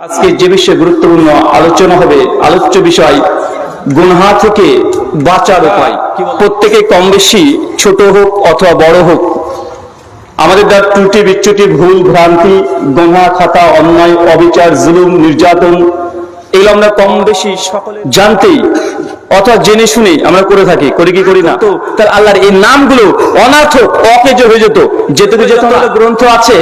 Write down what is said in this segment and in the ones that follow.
আজকে যে বিষয়ে গুরুত্বপূর্ণ আলোচনা হবে, আলোচ্য বিষয় গুনাহ থেকে বাঁচার উপায়। প্রত্যেকে কম বেশি, ছোট হোক অথবা বড় হোক, আমাদের দ্বারা ত্রুটি বিচ্যুতি, ভুল ভ্রান্তি, গুনাহ, খাতা, অন্যায়, অবিচার, জুলুম, নির্যাতন, এগুলো আমরা কম বেশি সকলে জানতেই অথবা জেনে শুনে আমরা করে থাকি, করি কি করি না? তো তার আল্লাহর এই নামগুলো অনার্থক, অকেজ হয়ে যেত। যেটুকু গ্রন্থ আছে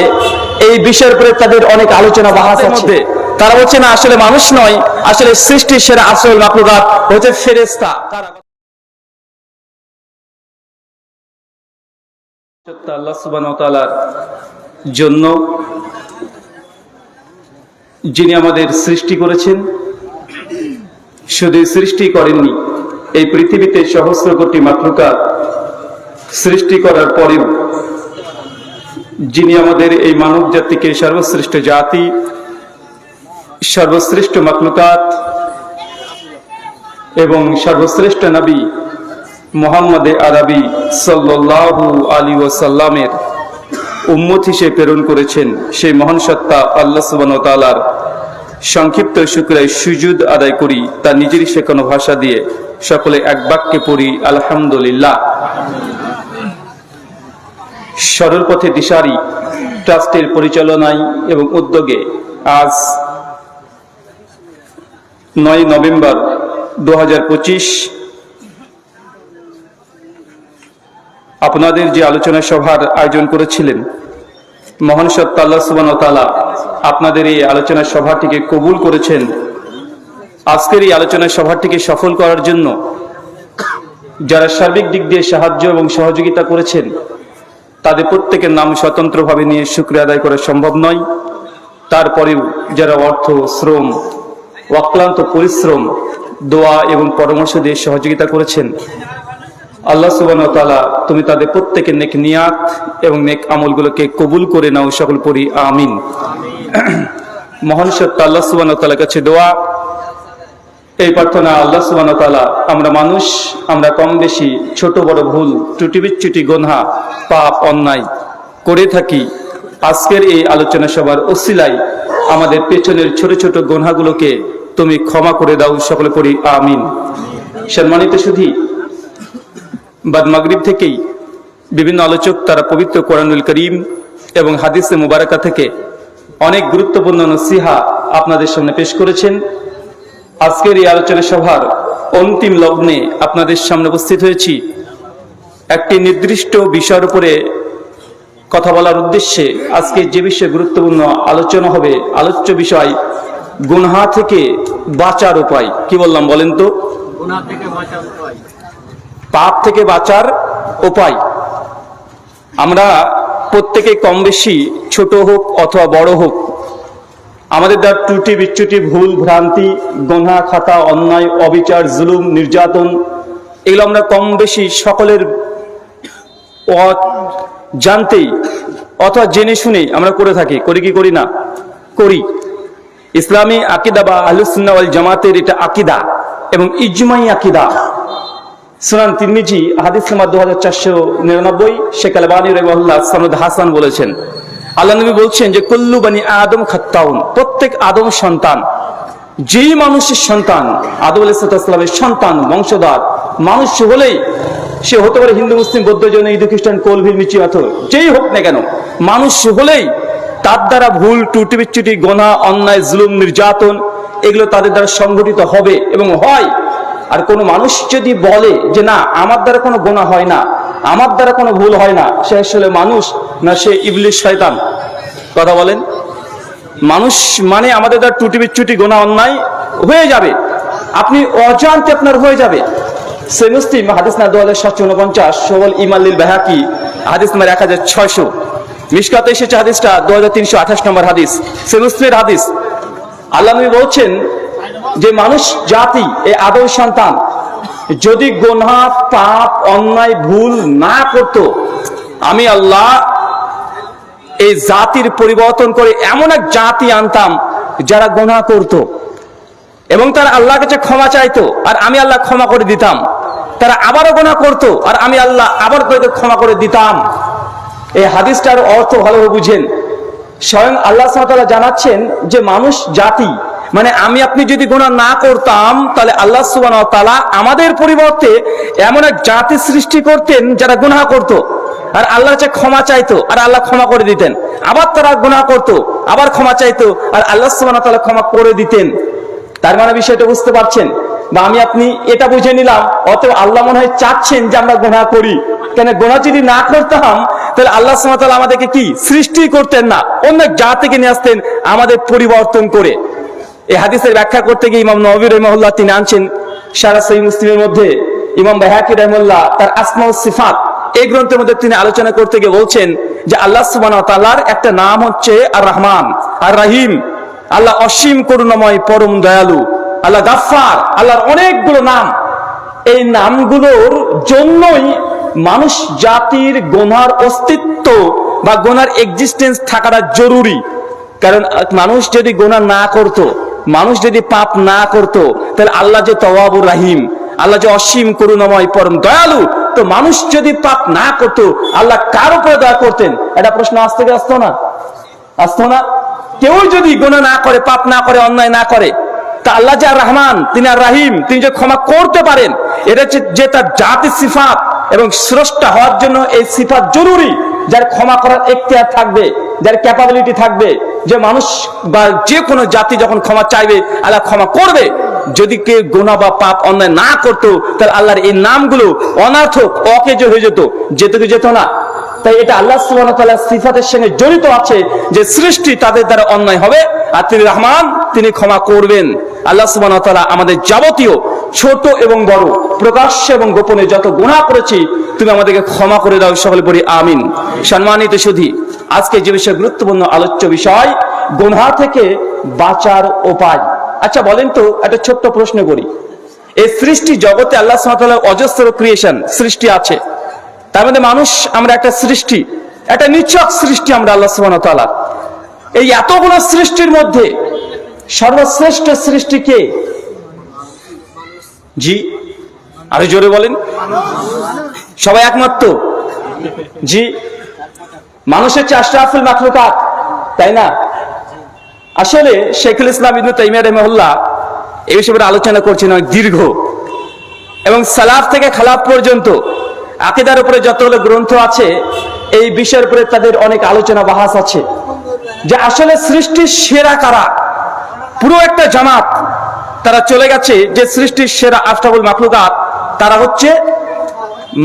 এই বিষয়ের উপরে তাদের অনেক আলোচনা বাহাস আছে। তারা বলছে না, আসলে মানুষ নয়, আসলে সৃষ্টির সেরা আসল মাখলুকাত হচ্ছে ফেরেশতা। আল্লাহ সুবহানাহু ওয়া তাআলার জন্য, যিনি আমাদের সৃষ্টি করেছেন, শুধু সৃষ্টি করেননি, এই পৃথিবীতে সহস্র কোটি মাখলুকাত সৃষ্টি করার পরেও যিনি আমাদের এই মানব জাতিকে সর্বশ্রেষ্ঠ জাতি, সর্বশ্রেষ্ঠ মাখলুকাত এবং সর্বশ্রেষ্ঠ নবী মুহাম্মদ আরবি সাল্লাল্লাহু আলাইহি ওয়াসাল্লামের উম্মত হিসেবে প্রেরণ করেছেন, সেই মহান সত্তা আল্লাহ সুবহানাহু ওয়া তাআলার সংক্ষিপ্ত শুকরিয়া সুজুদ আদায় করি। তার নিজেরই শেখানো ভাষা দিয়ে সকলে এক বাক্যে পড়ি আলহামদুলিল্লাহ। সরল পথে দিশারি ট্রাস্টের পরিচালনায় এবং উদ্যোগে আজ 9 নভেম্বর 2025 আপনাদের যে আলোচনা সভার আয়োজন করেছিলেন, মহান সত্তা আল্লাহ সুবহানাহু ওয়া তাআলা আপনাদের এই আলোচনা সভাটিকে কবুল করেছেন। আজকের এই আলোচনা সভাটিকে সফল করার জন্য যারা সার্বিক দিক দিয়ে সাহায্য এবং সহযোগিতা করেছেন, তাদের প্রত্যেকের নাম স্বতন্ত্রভাবে নিয়ে শুকরিয়া আদায় করা সম্ভব নয়। তারপরেও যারা অর্থ, শ্রম, অক্লান্ত পরিশ্রম, দোয়া এবং পরামর্শ দিয়ে সহযোগিতা করেছেন, আল্লাহ সুবহানাহু ওয়া তাআলা তুমি তাদের প্রত্যেকের নেক নিয়াত এবং নেক আমলগুলোকে কবুল করে নাও, সকল পড়ি আমিন। মহান সত্তা আল্লাহ সুবহানাহু ওয়া তাআলার কাছে দোয়া, এই প্রার্থনা, আল্লাহ সুবহানাহু ওয়া তাআলা আমরা মানুষ, আমরা কম বেশি, ছোট বড় ভুল, ত্রুটি বিচ্যুতি, গুনাহ, পাপ, অন্যায় করে থাকি। আজকের এই আলোচনা সভার ওসিলায় আমাদের পেছনের ছোট ছোট গুনাহগুলোকে তুমি ক্ষমা করে দাও, সকলে পড়ি আমিন। সম্মানিত সুধী, বাদ মাগরিব থেকেই বিভিন্ন আলোচক তারা পবিত্র কোরআনুল কারীম এবং হাদিসে মুবারাকা থেকে অনেক গুরুত্বপূর্ণ নসিহা আপনাদের সামনে পেশ করেছেন। আজকের এই আলোচনা সভার অন্তিম লগ্নে আপনাদের সামনে উপস্থিত হয়েছি একটি নির্দিষ্ট বিষয়ের উপরে কথা বলার উদ্দেশ্যে। আজকে যে বিষয়ে গুরুত্বপূর্ণ আলোচনা হবে, আলোচ্য বিষয় গুনাহ থেকে বাঁচার উপায়। কি বললাম বলেন তো? গুনাহ থেকে বাঁচার উপায়, পাপ থেকে বাঁচার উপায়। আমরা প্রত্যেকে কম বেশি, ছোট হোক অথবা বড় হোক, আমাদের দ্বারা ত্রুটি বিচ্যুতি, ভুল ভ্রান্তি, গুনাহ, খাতা, অন্যায়, অবিচার, জুলুম, নির্যাতন, এগুলো আমরা কম বেশি সকলের জানতেই অথবা জেনে শুনে আমরা করে থাকি, করি কি করি না? করি। ইসলামী আকীদা বা আহলুস সুন্নাহ ওয়াল জামাতের এটা আকীদা এবং ইজমাই আকীদা। সুনান তিরমিজি হাদিস নাম্বার 2499, শেখ আলবানী রাহিমাহুল্লাহ সনদ হাসান বলেছেন, আল্লাহ নবী বলছেন যে কুল্লু বানি আদম খাত্তাউন, প্রত্যেক আদম সন্তান, যেই মানুষের সন্তান, আদম আলাইহিস সালামের সন্তান, বংশধর মানুষ হলেই, সে হতে পারে হিন্দু, মুসলিম, বৌদ্ধ, জৈন, ইহুদি, খ্রিস্টান, কলভির, মিচি, পাথর, যেই হোক না কেন, মানুষ হলেই তার দ্বারা ভুল, ত্রুটি বিচ্যুতি, গুনাহ, অন্যায়, জুলুম, নির্যাতন এগুলো তাদের দ্বারা সংঘটিত হবে এবং হয়। আর কোন মানুষ যদি বলে যে না, আমার দ্বারা কোনো গুনাহ হয় না, আমার দ্বারা কোনো ভুল হয় না, সে আসলে মানুষ না সে ইবলিস, শয়তান? কথা বলেন। মানুষ মানে আমাদের দ্বারা ত্রুটি বিচ্যুতি, গুনাহ, অন্যায় হয়ে যাবে, আপনি অজান্তে আপনার হয়ে যাবে। সে মুসলিম হাদিস না 2749, সওয়াল ইমান লিল বাইহাকি হাদিস নাম্বার 1600, মিশকাতে এসেছে হাদিসটা 2328 নম্বর হাদিস, সে মুসলিমের হাদিস। আল্লাহ নবী বলছেন যে মানুষ জাতি, এই আদম সন্তান যদি গুনাহ, পাপ, অন্যায়, ভুল না করত, আমি আল্লাহ এই জাতির পরিবর্তন করে এমন এক জাতি আনতাম যারা গুনাহ করত এবং তারা আল্লাহর কাছে ক্ষমা চাইতো, আর আমি আল্লাহ ক্ষমা করে দিতাম। তারা আবারও গুনাহ করত, আর আমি আল্লাহ আবার তাদের ক্ষমা করে দিতাম। এই হাদিসটার অর্থ ভালোভাবে বুঝেন। স্বয়ং আল্লাহ সুবহানাহু ওয়া তাআলা জানাচ্ছেন যে মানুষ জাতি, মানে আমি আপনি যদি গুনাহ না করতাম তাহলে আল্লাহ সুবহানাহু ওয়া তাআলা আমাদের পরিবর্তে এমন এক জাতি সৃষ্টি করতেন যারা গুনাহ করত, আর আল্লাহর কাছে ক্ষমা চাইতো আর আল্লাহ ক্ষমা করে দিতেন। আবার তারা গুনাহ করত, আবার ক্ষমা চাইতো আর আল্লাহ সুবহানাহু ওয়া তাআলা ক্ষমা করে দিতেন। তার মানে বিষয়টা বুঝতে পারছেন? বা আমি আপনি এটা বুঝে নিলাম অতএব আল্লাহ মনে হয় চাচ্ছেন যে আমরা গুনাহ করি। কেন গুনাহ যদি না করতাম তাহলে আল্লাহ সুবহানাহু ওয়া তাআলা আমাদেরকে কি সৃষ্টি করতেন না, অন্য জাতিকে নিয়ে আসতেন আমাদের পরিবর্তন করে। এই হাদিসের ব্যাখ্যা করতে গিয়ে ইমাম নববী রাহিমাহুল্লাহ তিনি আনছেন সারা সহিহ মুসলিমের মধ্যে, ইমাম বাইহাকী রাহিমাহুল্লাহ তার আসমা ও সিফাত এই গ্রন্থের মধ্যে তিনি আলোচনা করতে গিয়ে বলছেন যে আল্লাহ সুবহানাহু ওয়া তাআলার একটা নাম হচ্ছে আর রহমান আর রহিম। আল্লাহ অসীম করুণাময়, পরম দয়ালু, আল্লাহ গাফফার, আল্লাহর অনেকগুলো নাম। এই নামগুলোর জন্যই মানুষ জাতির গুনার অস্তিত্ব বা গুনার এক্সিস্টেন্স থাকাটা জরুরি। কারণ মানুষ যদি গুনাহ না করত, মানুষ যদি পাপ না করত, তাহলে আল্লাহ যে তওয়াবুর রাহিম, আল্লাহ যে অসীম করুণাময় পরম দয়ালু, তো মানুষ যদি পাপ না করত আল্লাহ কার উপরে দয়া করতেন? এটা প্রশ্ন আসতে আসতো না? আসতো না? কেউ যদি গুনাহ না করে, পাপ না করে, অন্যায় না করে, তা আল্লাহ যে আর রহমান, তিনি আর রাহিম, তিনি যে ক্ষমা করতে পারেন, এটা হচ্ছে যে তার জাতি সিফাত, এবং স্রষ্টা হওয়ার জন্য এই সিফাত জরুরি। যার ক্ষমা করার এখতিয়ার থাকবে, যার ক্যাপাবিলিটি থাকবে, যে মানুষ বা যে কোনো জাতি যখন ক্ষমা চাইবে আল্লাহ ক্ষমা করবে। যদি কেউ গুনাহ বা পাপ অন্যায় না করতো তাহলে আল্লাহর এই নামগুলো অনার্থক, অকেজ হয়ে যেত, যেতে কি যেত না? তাই এটা আল্লাহ সুবহানাহু ওয়া তাআলার সিফাতের সঙ্গে জড়িত আছে যে সৃষ্টি তাদের দ্বারা অন্যায় হবে আর তিনি রহমান, তিনি ক্ষমা করবেন। আল্লাহ সুবহানাহু ওয়া তাআলা আমাদের যাবতীয় ছোট এবং বড়, প্রকাশ্য এবং গোপনে যত গুনাহ করেছি তুমি আমাদেরকে ক্ষমা করে দাও, সকলে পড়ি আমিন। সম্মানিত সুধী, আজকে যে বিষয় গুরুত্বপূর্ণ আলোচ্য বিষয় গুনাহ থেকে বাঁচার উপায়। আচ্ছা বলেন তো, একটা ছোট্ট প্রশ্ন করি। এই সৃষ্টি জগতে আল্লাহ সুবহানাহু ওয়া তাআলার অজস্র ক্রিয়েশন সৃষ্টি আছে, তার মধ্যে মানুষ আমরা একটা সৃষ্টি, একটা নিছক সৃষ্টি আমরা আল্লাহ সুবহানাহু ওয়া তাআলা। এই এতগুলো সৃষ্টির মধ্যে সর্বশ্রেষ্ঠ সৃষ্টি কে? জি আরো জোরে বলেন। সবাই একমত তো? জি, মানুষের চেয়ে আশরাফুল মাখলুকাত, তাই না? আসলে শেখুল ইসলাম ইবনে তাইমিয়া রাহিমাহুল্লাহ এই বিষয়ে আলোচনা করছেন অনেক দীর্ঘ, এবং সালাফ থেকে খালাফ পর্যন্ত আকীদার উপরে যতগুলো গ্রন্থ আছে এই বিষয়ের উপরে তাদের অনেক আলোচনা বাহাস আছে যে আসলে সৃষ্টির সেরা কারা। পুরো একটা জামাত তারা চলে গেছে যে সৃষ্টির সেরা আশরাফুল মাখলুকাত তারা হচ্ছে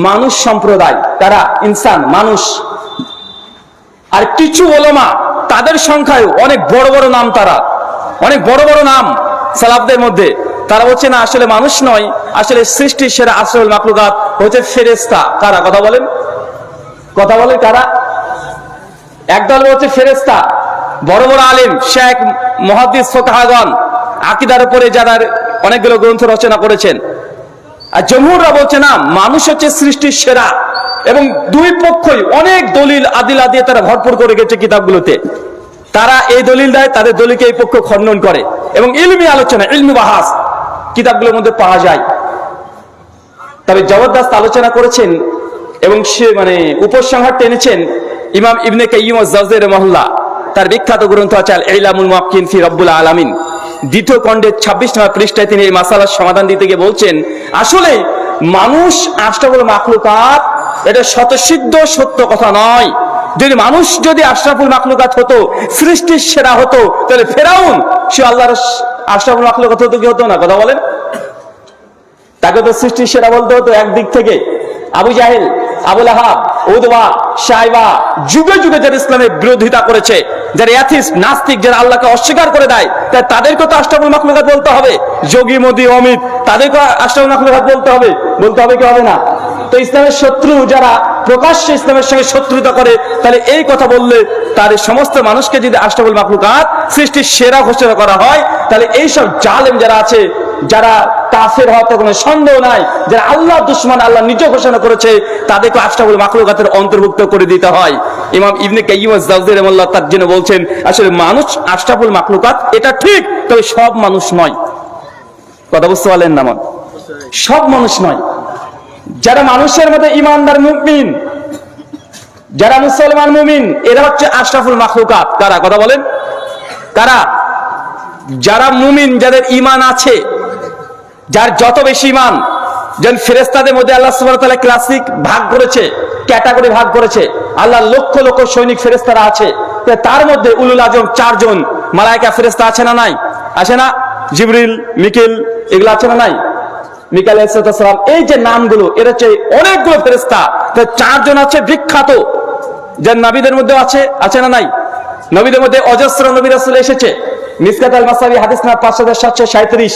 মানুষ সম্প্রদায়, তারা ইনসান, মানুষ। আর কিছু উলামা তাদের সংখ্যায় অনেক বড় বড় নাম, তারা অনেক বড় বড় নাম সালাফদের মধ্যে, তারা হচ্ছে না আসলে মানুষ নয়, আসলে সৃষ্টির সেরা আশরাফুল মাখলুকাত হচ্ছে ফেরেশতা। কারা? কথা বলেন, কথা বলেন কারা? একদল হচ্ছে ফেরেশতা, বড় বড় আলেম, শেখ, মুহাদ্দিস, ফুকাহাগণ আকীদার উপরে যারা অনেকগুলো গ্রন্থ রচনা করেছেন। আর জমহুররা বলছে না, মানুষ হচ্ছে সৃষ্টির সেরা, এবং দুই পক্ষই অনেক দলিল আদিলা দিয়ে তারা ভরপুর করে গেছে কিতাবগুলোতে। তারা এই দলিল দেয়, তাদের দলিলকে এই পক্ষ খণ্ডন করে, এবং ইলমি আলোচনা, ইলমি বাহাস কিতাবগুলোর মধ্যে পাওয়া যায়। তবে জবরদস্ত আলোচনা করেছেন এবং সে মানে উপসংহার টেনেছেন ইমাম ইবনে কাইয়িম আয-জাওযী রাহিমাহুল্লাহ। তার বিখ্যাত গ্রন্থ আছে আল ইলামুল মুওয়াক্কিন ফি রাব্বুল আলামিন, দ্বিতীয় খণ্ডের 26 নম্বর পৃষ্ঠায় তিনি এই মাসালার সমাধান দিতে গিয়ে বলছেন আসলে মানুষ আশরাফুল মাখলুকাত এটা শতসিদ্ধ সত্য কথা নয়। যদি মানুষ যদি আশরাফুল মাখলুকাত হতো, সৃষ্টির সেরা হতো, তাহলে ফেরাউন সে আল্লাহর আশরাফুল মাখলুকাত হতো কি হতো না? কথা বলেন। তাকে তো সৃষ্টির সেরা বলতে হতো একদিক থেকে। আবু জাহেল, আবু লাহাব, উতবা, শাইবা যুগে যুগে যারা ইসলামের বিরোধিতা করেছে, যারা অ্যাথিস্ট, নাস্তিক, যারা আল্লাহকে অস্বীকার করে দেয়, তাদেরকে তো আশরাফুল মাখলুকাত বলতে হবে। যোগী, মোদী, অমিত, তাদেরকে আশরাফুল মাখলুকাত বলতে হবে। বলতে হবে কি হবে না? তো ইসলামের শত্রু যারা প্রকাশ্যে ইসলামের সঙ্গে শত্রুতা করে, তাহলে এই কথা বললে তার সমস্ত মানুষকে যদি আশরাফুল মাখলুকাত সৃষ্টির সেরা ঘোষণা করা হয়, তাহলে এইসব জালেম যারা আছে, যারা কাফের হওয়াতে কোনো সন্দেহ নাই, যারা আল্লাহ দুশমন, আল্লাহ নিজে ঘোষণা করেছে, তাদেরকে আশরাফুল মাখলুকাতের অন্তর্ভুক্ত করে দিতে হয়। ইমাম ইবনে কাইয়িম আয-জাওযী রাহিমাহুল্লাহ তার জন্য বলছেন আসলে মানুষ আশরাফুল মাখলুকাত এটা ঠিক, তবে সব মানুষ নয়। কথা বুঝতে পারলেন না? সব মানুষ নয়। যারা মানুষের মধ্যে ঈমানদার মুমিন, যারা মুসলমান মুমিন এরা হচ্ছে আশরাফুল মাখলুকাত। কারা? কথা বলেন, কারা? যারা মুমিন, যাদের ঈমান আছে, যার যত বেশি ঈমান। যেন ফেরেশতাদের মধ্যে আল্লাহ সুবহানাহু ওয়া তাআলা ক্লাসিক ভাগ করেছে, ক্যাটাগরি ভাগ করেছে। আল্লাহ লক্ষ লক্ষ সৈনিক ফেরেশতারা আছে, তার মধ্যে উলুল আজম 4 জন মালায়েকা ফেরেশতা আছে না নাই? আছে না? জিবরিল, মিকাইল, এগুলো আছে না নাই? মিকাইল আলাইহিস সালাম, এই যে নামগুলো, এর হচ্ছে অনেকগুলো ফেরেশতা। 4 জন আছে বিখ্যাত, যার নবীদের মধ্যে আছে না নাই? নবীদের মধ্যে অজস্র নবী রাসূল এসেছে। মিসকাত আল মাসাবি হাদিস নাম্বার 5737,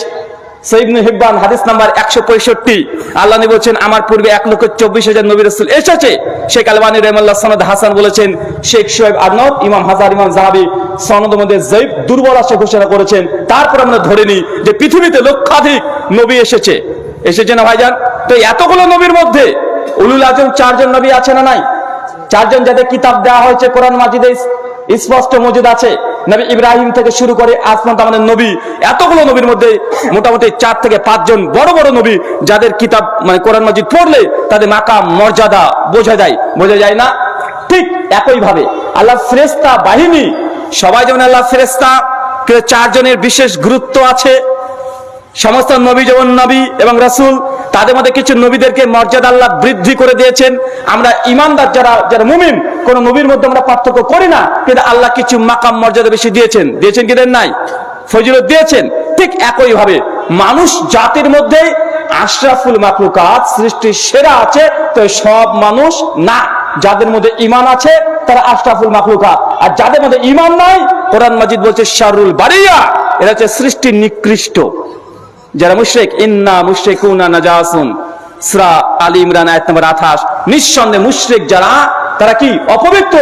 সহিহ ইবনে হিব্বান হাদিস নাম্বার 165। আল্লাহ নবী বলেছেন, আমার পূর্বে 1,24,000 নবী রাসূল এসেছে। শেখ আলবানী রাহিমাহুল্লাহ সনদ হাসান বলেছেন, শেখ শোয়েব আরনাউত, ইমাম হাজার, ইমাম যাহাবী সনদের মধ্যে যঈফ, দুর্বল আছে ঘোষণা করেছেন। তারপর আমরা ধরে নিই যে পৃথিবীতে লক্ষাধিক নবী এসেছে না ভাইজান? তো এতগুলো নবীর মধ্যে উলুল আজম 4 জন নবী আছে না নাই? 4 জন যাদের কিতাব দেওয়া হয়েছে কোরআন মাজিদে স্পষ্ট মজুদ আছে। নবী ইব্রাহিম থেকে শুরু করে আজ পর্যন্ত আমাদের নবী, এতগুলো নবীর মধ্যে মোটামুটি 4 থেকে 5 জন বড় বড় নবী, যাদের কিতাব মানে কোরআন মাজিদ পড়লে তাদের মাকাম মর্যাদা বোঝা যায় না? ঠিক একই ভাবে আল্লাহ ফেরেশতা বাহিনী, সবাই যেমন আল্লাহ ফেরেশতা, 4 জনের বিশেষ গুরুত্ব আছে। সমস্ত নবী যেমন নবী এবং রাসূল, তাদের মধ্যে কিছু নবীদেরকে মর্যাদা আল্লাহ বৃদ্ধি করে দিয়েছেন। আমরা ইমানদার যারা মুমিন, কোন নবীর মধ্যে আমরা পার্থক্য করি না, কিন্তু আল্লাহ কিছু মাকাম মর্যাদা বেশি দিয়েছেন কি দেন নাই? ফজিলত দিয়েছেন। ঠিক একই ভাবে মানুষ জাতির মধ্যে আশরাফুল মাখলুকাত, সৃষ্টির সেরা আছে, তো সব মানুষ না। যাদের মধ্যে ঈমান আছে তারা আশরাফুল মাখলুকাত, আর যাদের মধ্যে ঈমান নাই, কোরআন মাজিদ বলছে শাররুল বারিয়া, এরা হচ্ছে সৃষ্টির নিকৃষ্ট। যারা মুশরিক, ইন্না মুশরিকুনা নাজাসুন, সূরা আলী ইমরান আয়াত নম্বর 28। নিঃসন্দেহে মুশরিক যারা, তারা কি? অপবিত্র।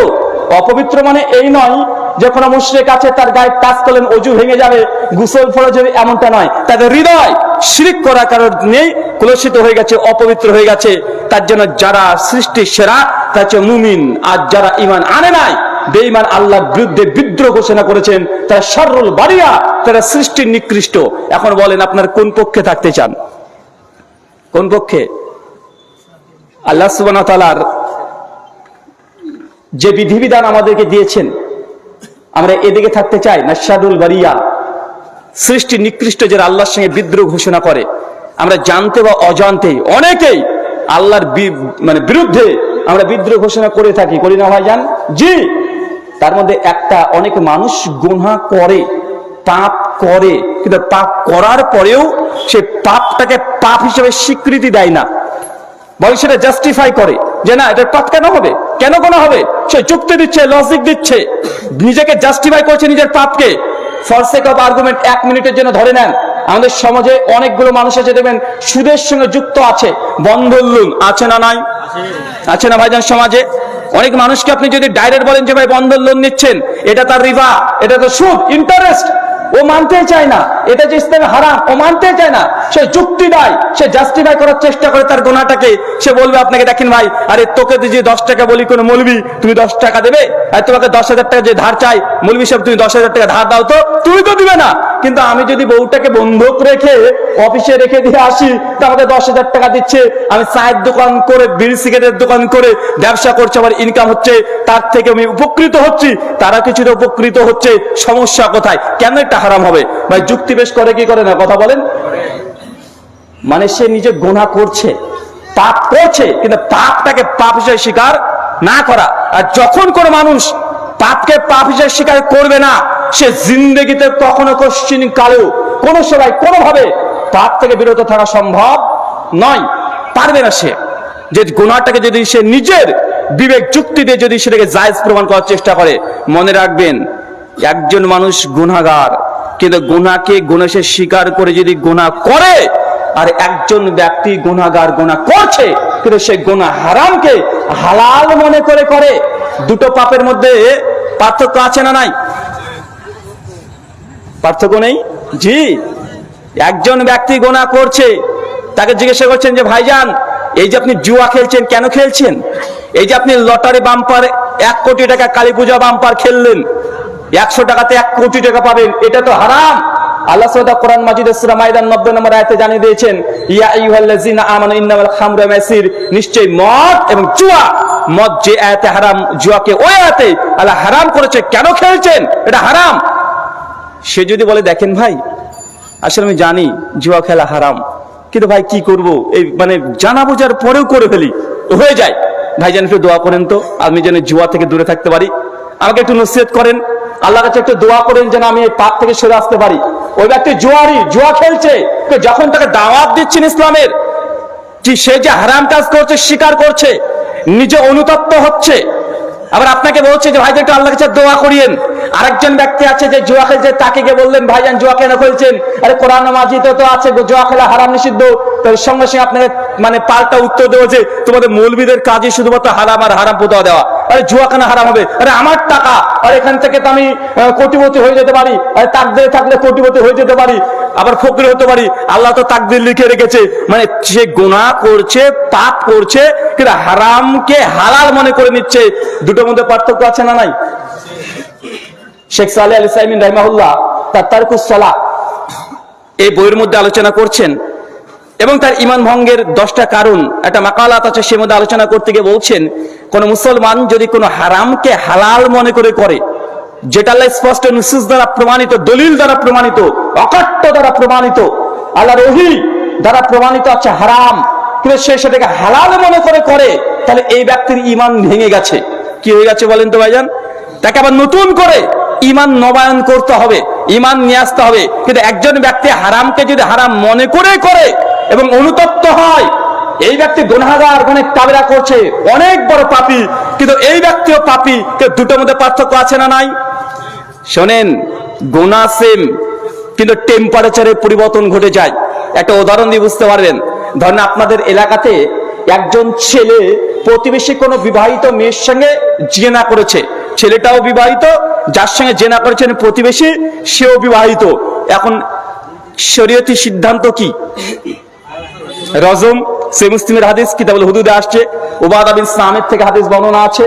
অপবিত্র মানে এই নয় যে কোনো মুশরিক আছে তার গায়ে টাচ করলেন অজু ভেঙে যাবে, গোসল ফরজ হবে, এমনটা নয়। তাদের হৃদয় শিরক করার কারণে কলুষিত হয়ে গেছে, অপবিত্র হয়ে গেছে। তার জন্য যারা সৃষ্টির সেরা তা হচ্ছে মুমিন, আর যারা ঈমান আনে নাই, বেঈমান, আল্লাহর বিরুদ্ধে বিদ্রোহ ঘোষণা করেছেন, তারা শাররুল বারিয়া, তারা সৃষ্টির নিকৃষ্ট। এখন বলেন আপনার কোন পক্ষে থাকতে চান? কোন পক্ষে? আল্লাহ সুবহানাহু ওয়া তাআলার যে বিধিবিধান আমাদেরকে দিয়েছেন, আমরা এদিকে থাকতে চাই না শাররুল বারিয়া, সৃষ্টির নিকৃষ্ট যারা আল্লাহর সঙ্গে বিদ্রোহ ঘোষণা করে? আমরা জানতে বা অজান্তে অনেকেই আল্লাহর মানে বিরুদ্ধে আমরা বিদ্রোহ ঘোষণা করে থাকি, করি না ভাইজান? জি। তার মধ্যে একটা, অনেক মানুষ গুনাহ করে, পাপ করে, কিন্তু পাপ করার পরেও সে পাপটাকে পাপ হিসেবে স্বীকৃতি দেয় না, বরং সেটা জাস্টিফাই করে যে না, এটা পাপ কেন হবে, কেন গোনা হবে। সে যুক্তি দিচ্ছে, লজিক দিচ্ছে, নিজেকে জাস্টিফাই করছে নিজের পাপকে। ফর সেক অফ আর্গুমেন্ট 1 মিনিটের জন্য ধরে নেন, আমাদের সমাজে অনেকগুলো মানুষ আছে দেখবেন সুদের সঙ্গে যুক্ত আছে, বন্ধন লোন আছে না নাই? আছে না ভাইজান? সমাজে অনেক মানুষকে আপনি যদি ডাইরেক্ট বলেন যে ভাই বন্ধন লোন নিচ্ছেন, এটা তার রিবা, এটা তো সুদ, ইন্টারেস্ট, ও মানতে চায় না। এটা যে ইসলামে হারাম, ও মানতে চায় না। সে যুক্তি দেয়, সে জাস্টিফাই করার চেষ্টা করে তার গুনাহটাকে। সে বলবে আপনাকে, দেখেন ভাই, আরে তোকে যে 10 টাকা বলি কোনো মৌলবি, তুমি 10 টাকা দেবে, আর তোমাকে 10,000 টাকা যে ধার চাই, মৌলবি সাহেব তুমি 10,000 টাকা ধার দাও, তো তুমি তো দিবে না। কিন্তু আমি যদি বউটাকে বন্ধক রেখে অফিসে রেখে দিয়ে আসি, তো আমাকে 10,000 টাকা দিচ্ছে, আমি চায়ের দোকান করে, বিড়ি সিগারেটের দোকান করে ব্যবসা করছি, আমার ইনকাম হচ্ছে, তার থেকে আমি উপকৃত হচ্ছি, তারা কিছুটা উপকৃত হচ্ছে। সমস্যা কোথায়? কেন এটা হারাম হবে? ভাই যুক্তি পেশ করে কি করে না? কথা বলেন। মানে সে নিজে গুনাহ করছে, পাপ করছে, কিন্তু পাপটাকে পাপ হিসেবে স্বীকার না করা। আর যখন কোন মানুষ পাপকে পাপ হিসেবে স্বীকার করবে না, সে জিন্দেগিতে কখনো কোশ্চিন কালেও কোন সময় কোনোভাবে পাপ থেকে বিরত থাকা সম্ভব নয়, পারবে না। সে যে গুনাহটাকে যদি সে নিজের বিবেক যুক্তি দিয়ে যদি সেটাকে জায়েজ প্রমাণ করার চেষ্টা করে, মনে রাখবেন, একজন মানুষ গুনাহগার, কিন্তু গুনাহকে গুনাহ সে স্বীকার করে যদি গুনাহ করে, আর একজন ব্যক্তি গুনাহগার গুনাহ করছে কিন্তু সে গুনাহ হারামকে হালাল মনে করে, দুটো পাপের মধ্যে পার্থক্য আছে না নাই? পার্থক্য নেই? জি। একজন ব্যক্তি গুনাহ করছে, তাকে জিজ্ঞাসা করছেন যে ভাইজান, এই যে আপনি জুয়া খেলছেন, কেন খেলছেন? এই যে আপনি লটারি বাম্পার 1 কোটি টাকা, কালী পূজা বাম্পার খেললেন, 100 টাকাতে 1 কোটি টাকা পাবেন, এটা তো হারাম। আল্লাহ সুবহানাহু কোরআন মাজিদে সূরা মাইদার 90 নম্বর আয়াতে জানিয়ে দিয়েছেন, ইয়া আইয়ুহাল্লাযিনা আমানু ইন্নামাল খামরু ওয়াল মাইসির, নিশ্চয়ই মদ এবং জুয়া মদ যে আয়াতে হারাম, জুয়াকে ওই আয়াতে আল্লাহ হারাম করেছে, কেন খেলছেন, এটা হারাম। সে যদি বলে দেখেন ভাই আসলে আমি জানি জুয়া খেলা হারাম, কিন্তু ভাই কি করব, এই মানে জানা বোঝার পরেও করে ফেলি, হয়ে যায়, ভাই যেন একটু দোয়া করেন তো আমি যেন জুয়া থেকে দূরে থাকতে পারি, আমাকে একটু নসিহত করেন, আল্লাহর কাছে একটু দোয়া করেন যেন আমি এই পাপ থেকে সরে আসতে পারি। ওই ব্যক্তি জুয়া খেলছে, যখন তাকে দাওয়াত দিচ্ছেন ইসলামের, যে সে যে হারাম কাজ করছে স্বীকার করছে, নিজে অনুতপ্ত হচ্ছে, আবার আপনাকে বলছে যে ভাই একটু আল্লাহর কাছে দোয়া করিয়েন। আরেকজন ব্যক্তি আছে যে জুয়া খেলছে, তাকে গিয়ে বললেন ভাইজান জুয়া কেন খেলছেন, আরে কোরআন মাজিদে তো আছে জুয়া খেলা হারাম নিষিদ্ধ, তো সঙ্গে সঙ্গে আপনাকে মানে পাল্টা উত্তর দেওয়া যে তোমাদের মৌলবীদের কাজই শুধুমাত্র হারাম আর হারাম পুতোয়া দেওয়া, আরে জুয়া কেন হারাম হবে, আরে আমার টাকা, আর এখান থেকে তো আমি কোটিপতি হয়ে যেতে পারি, আরে তাকদীরে থাকলে কোটিপতি হয়ে যেতে পারি, আবার ফকির হতে পারি, আল্লাহ তো তাকদীর লিখে রেখেছে। মানে সে গুনাহ করছে, পাপ করছে, কিন্তু হারামকে হালাল মনে করে নিচ্ছে। দুটোর মধ্যে পার্থক্য আছে না নাই? শেখ সালেহ আল উসাইমিন রাহিমাহুল্লাহ তার তারকুস সালাহ এই বইয়ের মধ্যে আলোচনা করছেন এবং তার ঈমান ভঙ্গের 10টা কারণ একটা মাকালাত আছে, সে মধ্যে আলোচনা করতে গিয়ে বলছেন কোন মুসলমান যদি কোনো হারামকে হালাল মনে করে, যেটা আল্লাহ স্পষ্ট নুসুস দ্বারা প্রমাণিত, দলিল দ্বারা প্রমাণিত, অকাট্য দ্বারা প্রমাণিত, আল্লাহর ওহী দ্বারা প্রমাণিত আছে হারাম, কিন্তু সে সেটাকে হালাল মনে করে, তাহলে এই ব্যক্তির ঈমান ভেঙে গেছে। কি হয়ে গেছে বলেন তো ভাইজান? তাকে আবার নতুন করে ঈমান নবায়ন করতে হবে, ঈমান নিয়ে আসতে হবে। কিন্তু একজন ব্যক্তি হারামকে যদি হারাম মনে করে এবং অনুতপ্ত হয়, এই ব্যক্তি গুনাহগার, অনেক কাবেরা করছে, অনেক বড় পাপী, কিন্তু এই ব্যক্তিও পাপী, দুটোর মধ্যে পার্থক্য আছে না নাই? শোনেন, গুনাহ সেম, কিন্তু টেম্পারেচারের পরিবর্তন ঘটে যায়। একটা উদাহরণ দিয়ে বুঝতে পারবেন। ধরেন আপনাদের এলাকাতে একজন ছেলে প্রতিবেশী কোনো বিবাহিত মেয়ের সঙ্গে জিনা করেছে, ছেলেটাও বিবাহিত, যার সঙ্গে জেনা করেছেন প্রতিবেশী সেও বিবাহিত। এখন শরীয়তি সিদ্ধান্ত কি? রজম, সে মুসলিমের হাদিস কিতাবুল হুদুদে আসছে, উবাদা বিন সামিত থেকে হাদিস বর্ণনা আছে।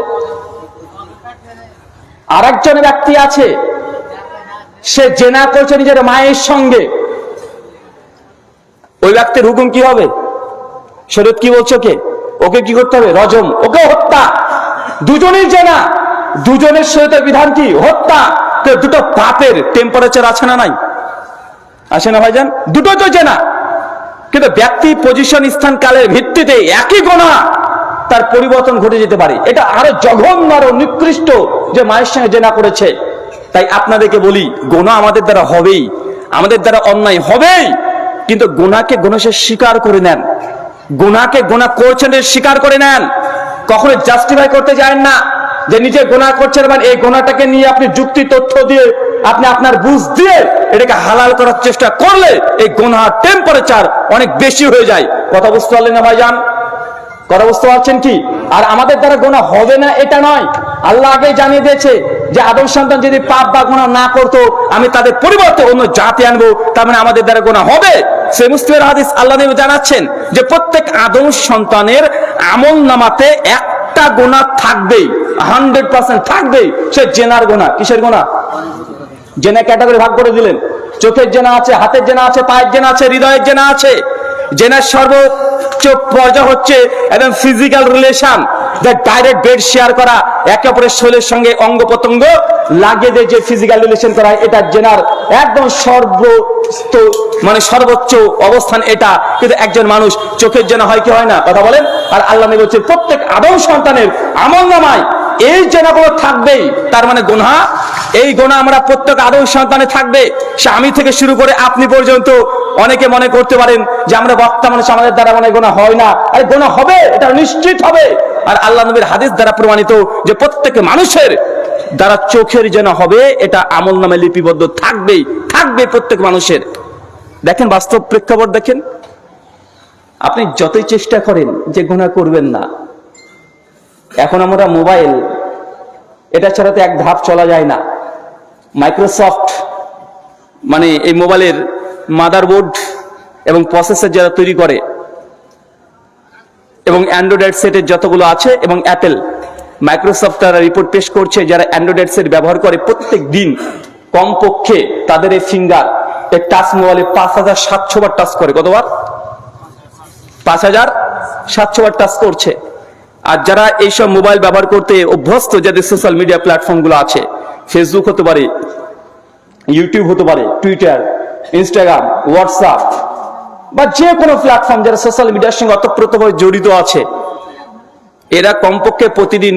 আরেকজন ব্যক্তি আছে, সে জেনা করছে নিজের মায়ের সঙ্গে, ওই ব্যক্তির হুকুম কি হবে? শরীয়ত কি বলছে? ওকে কি করতে হবে? রজম, ওকে হত্যা। দুজনেই জেনা, দুজনের শরীয়তের বিধান কি? হত্যা। তো দুটো পাপের টেম্পারেচার আছে না নাই? আসে না ভাইজান? দুটো তো জেনা, কিন্তু ব্যক্তি, পজিশন, স্থান, কালের ভিত্তিতে একই গুনাহ তার পরিবর্তন ঘটে যেতে পারে। এটা আরো জঘন্য, আরো নিকৃষ্ট যে মায়ের সঙ্গে জেনা করেছে। তাই আপনাদেরকে বলি, গুনাহ আমাদের দ্বারা হবেই, আমাদের দ্বারা অন্যায় হবেই, কিন্তু গুনাহকে গুনাহ স্বীকার করে নেন, গুনাহকে গুনাহ করছেন স্বীকার করে নেন, কখনো জাস্টিফাই করতে যায় না যে নিজে গুনাহ করছেন, মানে এই গুনাহটাকে নিয়ে আপনি যুক্তি তথ্য দিয়ে, আপনি আপনার বুঝ দিয়ে এটাকে হালাল করার চেষ্টা করলে এই গুনাহ টেম্পারেচার অনেক বেশি হয়ে যায়। কথা বুঝতে পারলেন না ভাইজান? কথা বুঝতে পারছেন কি? আর আমাদের দ্বারা গুনাহ হবে না এটা নয়, আল্লাহ আগেই জানিয়ে দিয়েছে যে আদম সন্তান যদি পাপ বা গুনাহ না করতো, আমি তাদের পরিবর্তে অন্য জাতি আনবো, তার মানে আমাদের দ্বারা গুনাহ হবে। সে মুসলিমের হাদিস আল্লাহ নবী জানাচ্ছেন যে প্রত্যেক আদম সন্তানের আমল নামাতে একটা গুনাহ থাকবেই, 100% থাকবেই, সে জেনার গুনাহ। কিসের গুনাহ? জেনা ক্যাটাগরি ভাগ করে দিলেন, চোখের জেনা আছে, হাতের জেনা আছে, পায়ের জেনা আছে, হৃদয়ের জেনা আছে। জেনার সর্বোচ্চ পর্যায় হচ্ছে একদম ফিজিক্যাল রিলেশন, যে ডাইরেক্ট বেড শেয়ার করা, একে অপরের শরীরের সঙ্গে অঙ্গ প্রত্যঙ্গ লাগিয়ে দিয়ে যে ফিজিক্যাল রিলেশন করা, এটা জেনার একদম মানে সর্বোচ্চ অবস্থান এটা। কিন্তু একজন মানুষ চোখের জেনা হয় কি হয় না? কথা বলেন। আর আল্লাহ নবী বলছেন প্রত্যেক আদম সন্তানের আমলনামায় এই জেনাগুলো থাকবেই, তার মানে গুনাহ, এই গুনাহ আমরা প্রত্যেক আদম সন্তানে থাকবে। সে আমি থেকে শুরু করে আপনি পর্যন্ত। অনেকে মনে করতে পারেন যে আমরা বক্তা মানুষ, আমাদের দ্বারা মনে গুনাহ হয় না, আরে গুনাহ হবে, এটা নিশ্চিত হবে। আর আল্লাহ নবীর হাদিস দ্বারা প্রমাণিত যে প্রত্যেক মানুষের দ্বারা চোখের জেনা হবে, এটা আমলনামায় লিপিবদ্ধ থাকবেই, থাকবে প্রত্যেক মানুষের। দেখেন বাস্তব প্রেক্ষাপট দেখেন, আপনি যতই চেষ্টা করেন যে গুনাহ করবেন না, এখন আমরা মোবাইল, এটা ছাড়া তো এক ধাপ চলা যায় না। মাইক্রোসফট মানে এই মোবাইলের মাদারবোর্ড এবং প্রসেসর যারা তৈরি করে, এবং অ্যান্ড্রয়েড সেটের যতগুলো আছে, এবং অ্যাপেল, মাইক্রোসফট তারা রিপোর্ট পেশ করছে যারা অ্যান্ড্রয়েড সেট ব্যবহার করে প্রত্যেক দিন কমপক্ষে তাদের এই ফিঙ্গার এই টাচ মোবাইলে 5700 বার টাচ করে। কতবার? 5700 বার টাচ করছে। আর যারা এইসব মোবাইল ব্যবহার করতে অভ্যস্ত, যাদের সোশ্যাল মিডিয়া প্ল্যাটফর্মগুলো আছে, ফেসবুক হতে পারে, ইউটিউব হতে পারে, টুইটার, ইনস্টাগ্রাম, হোয়াটসঅ্যাপ বা যে কোনো প্ল্যাটফর্ম যারা সোশ্যাল মিডিয়ার সঙ্গে অতপ্রতভাবে জড়িত আছে, এরা কমপক্ষে প্রতিদিন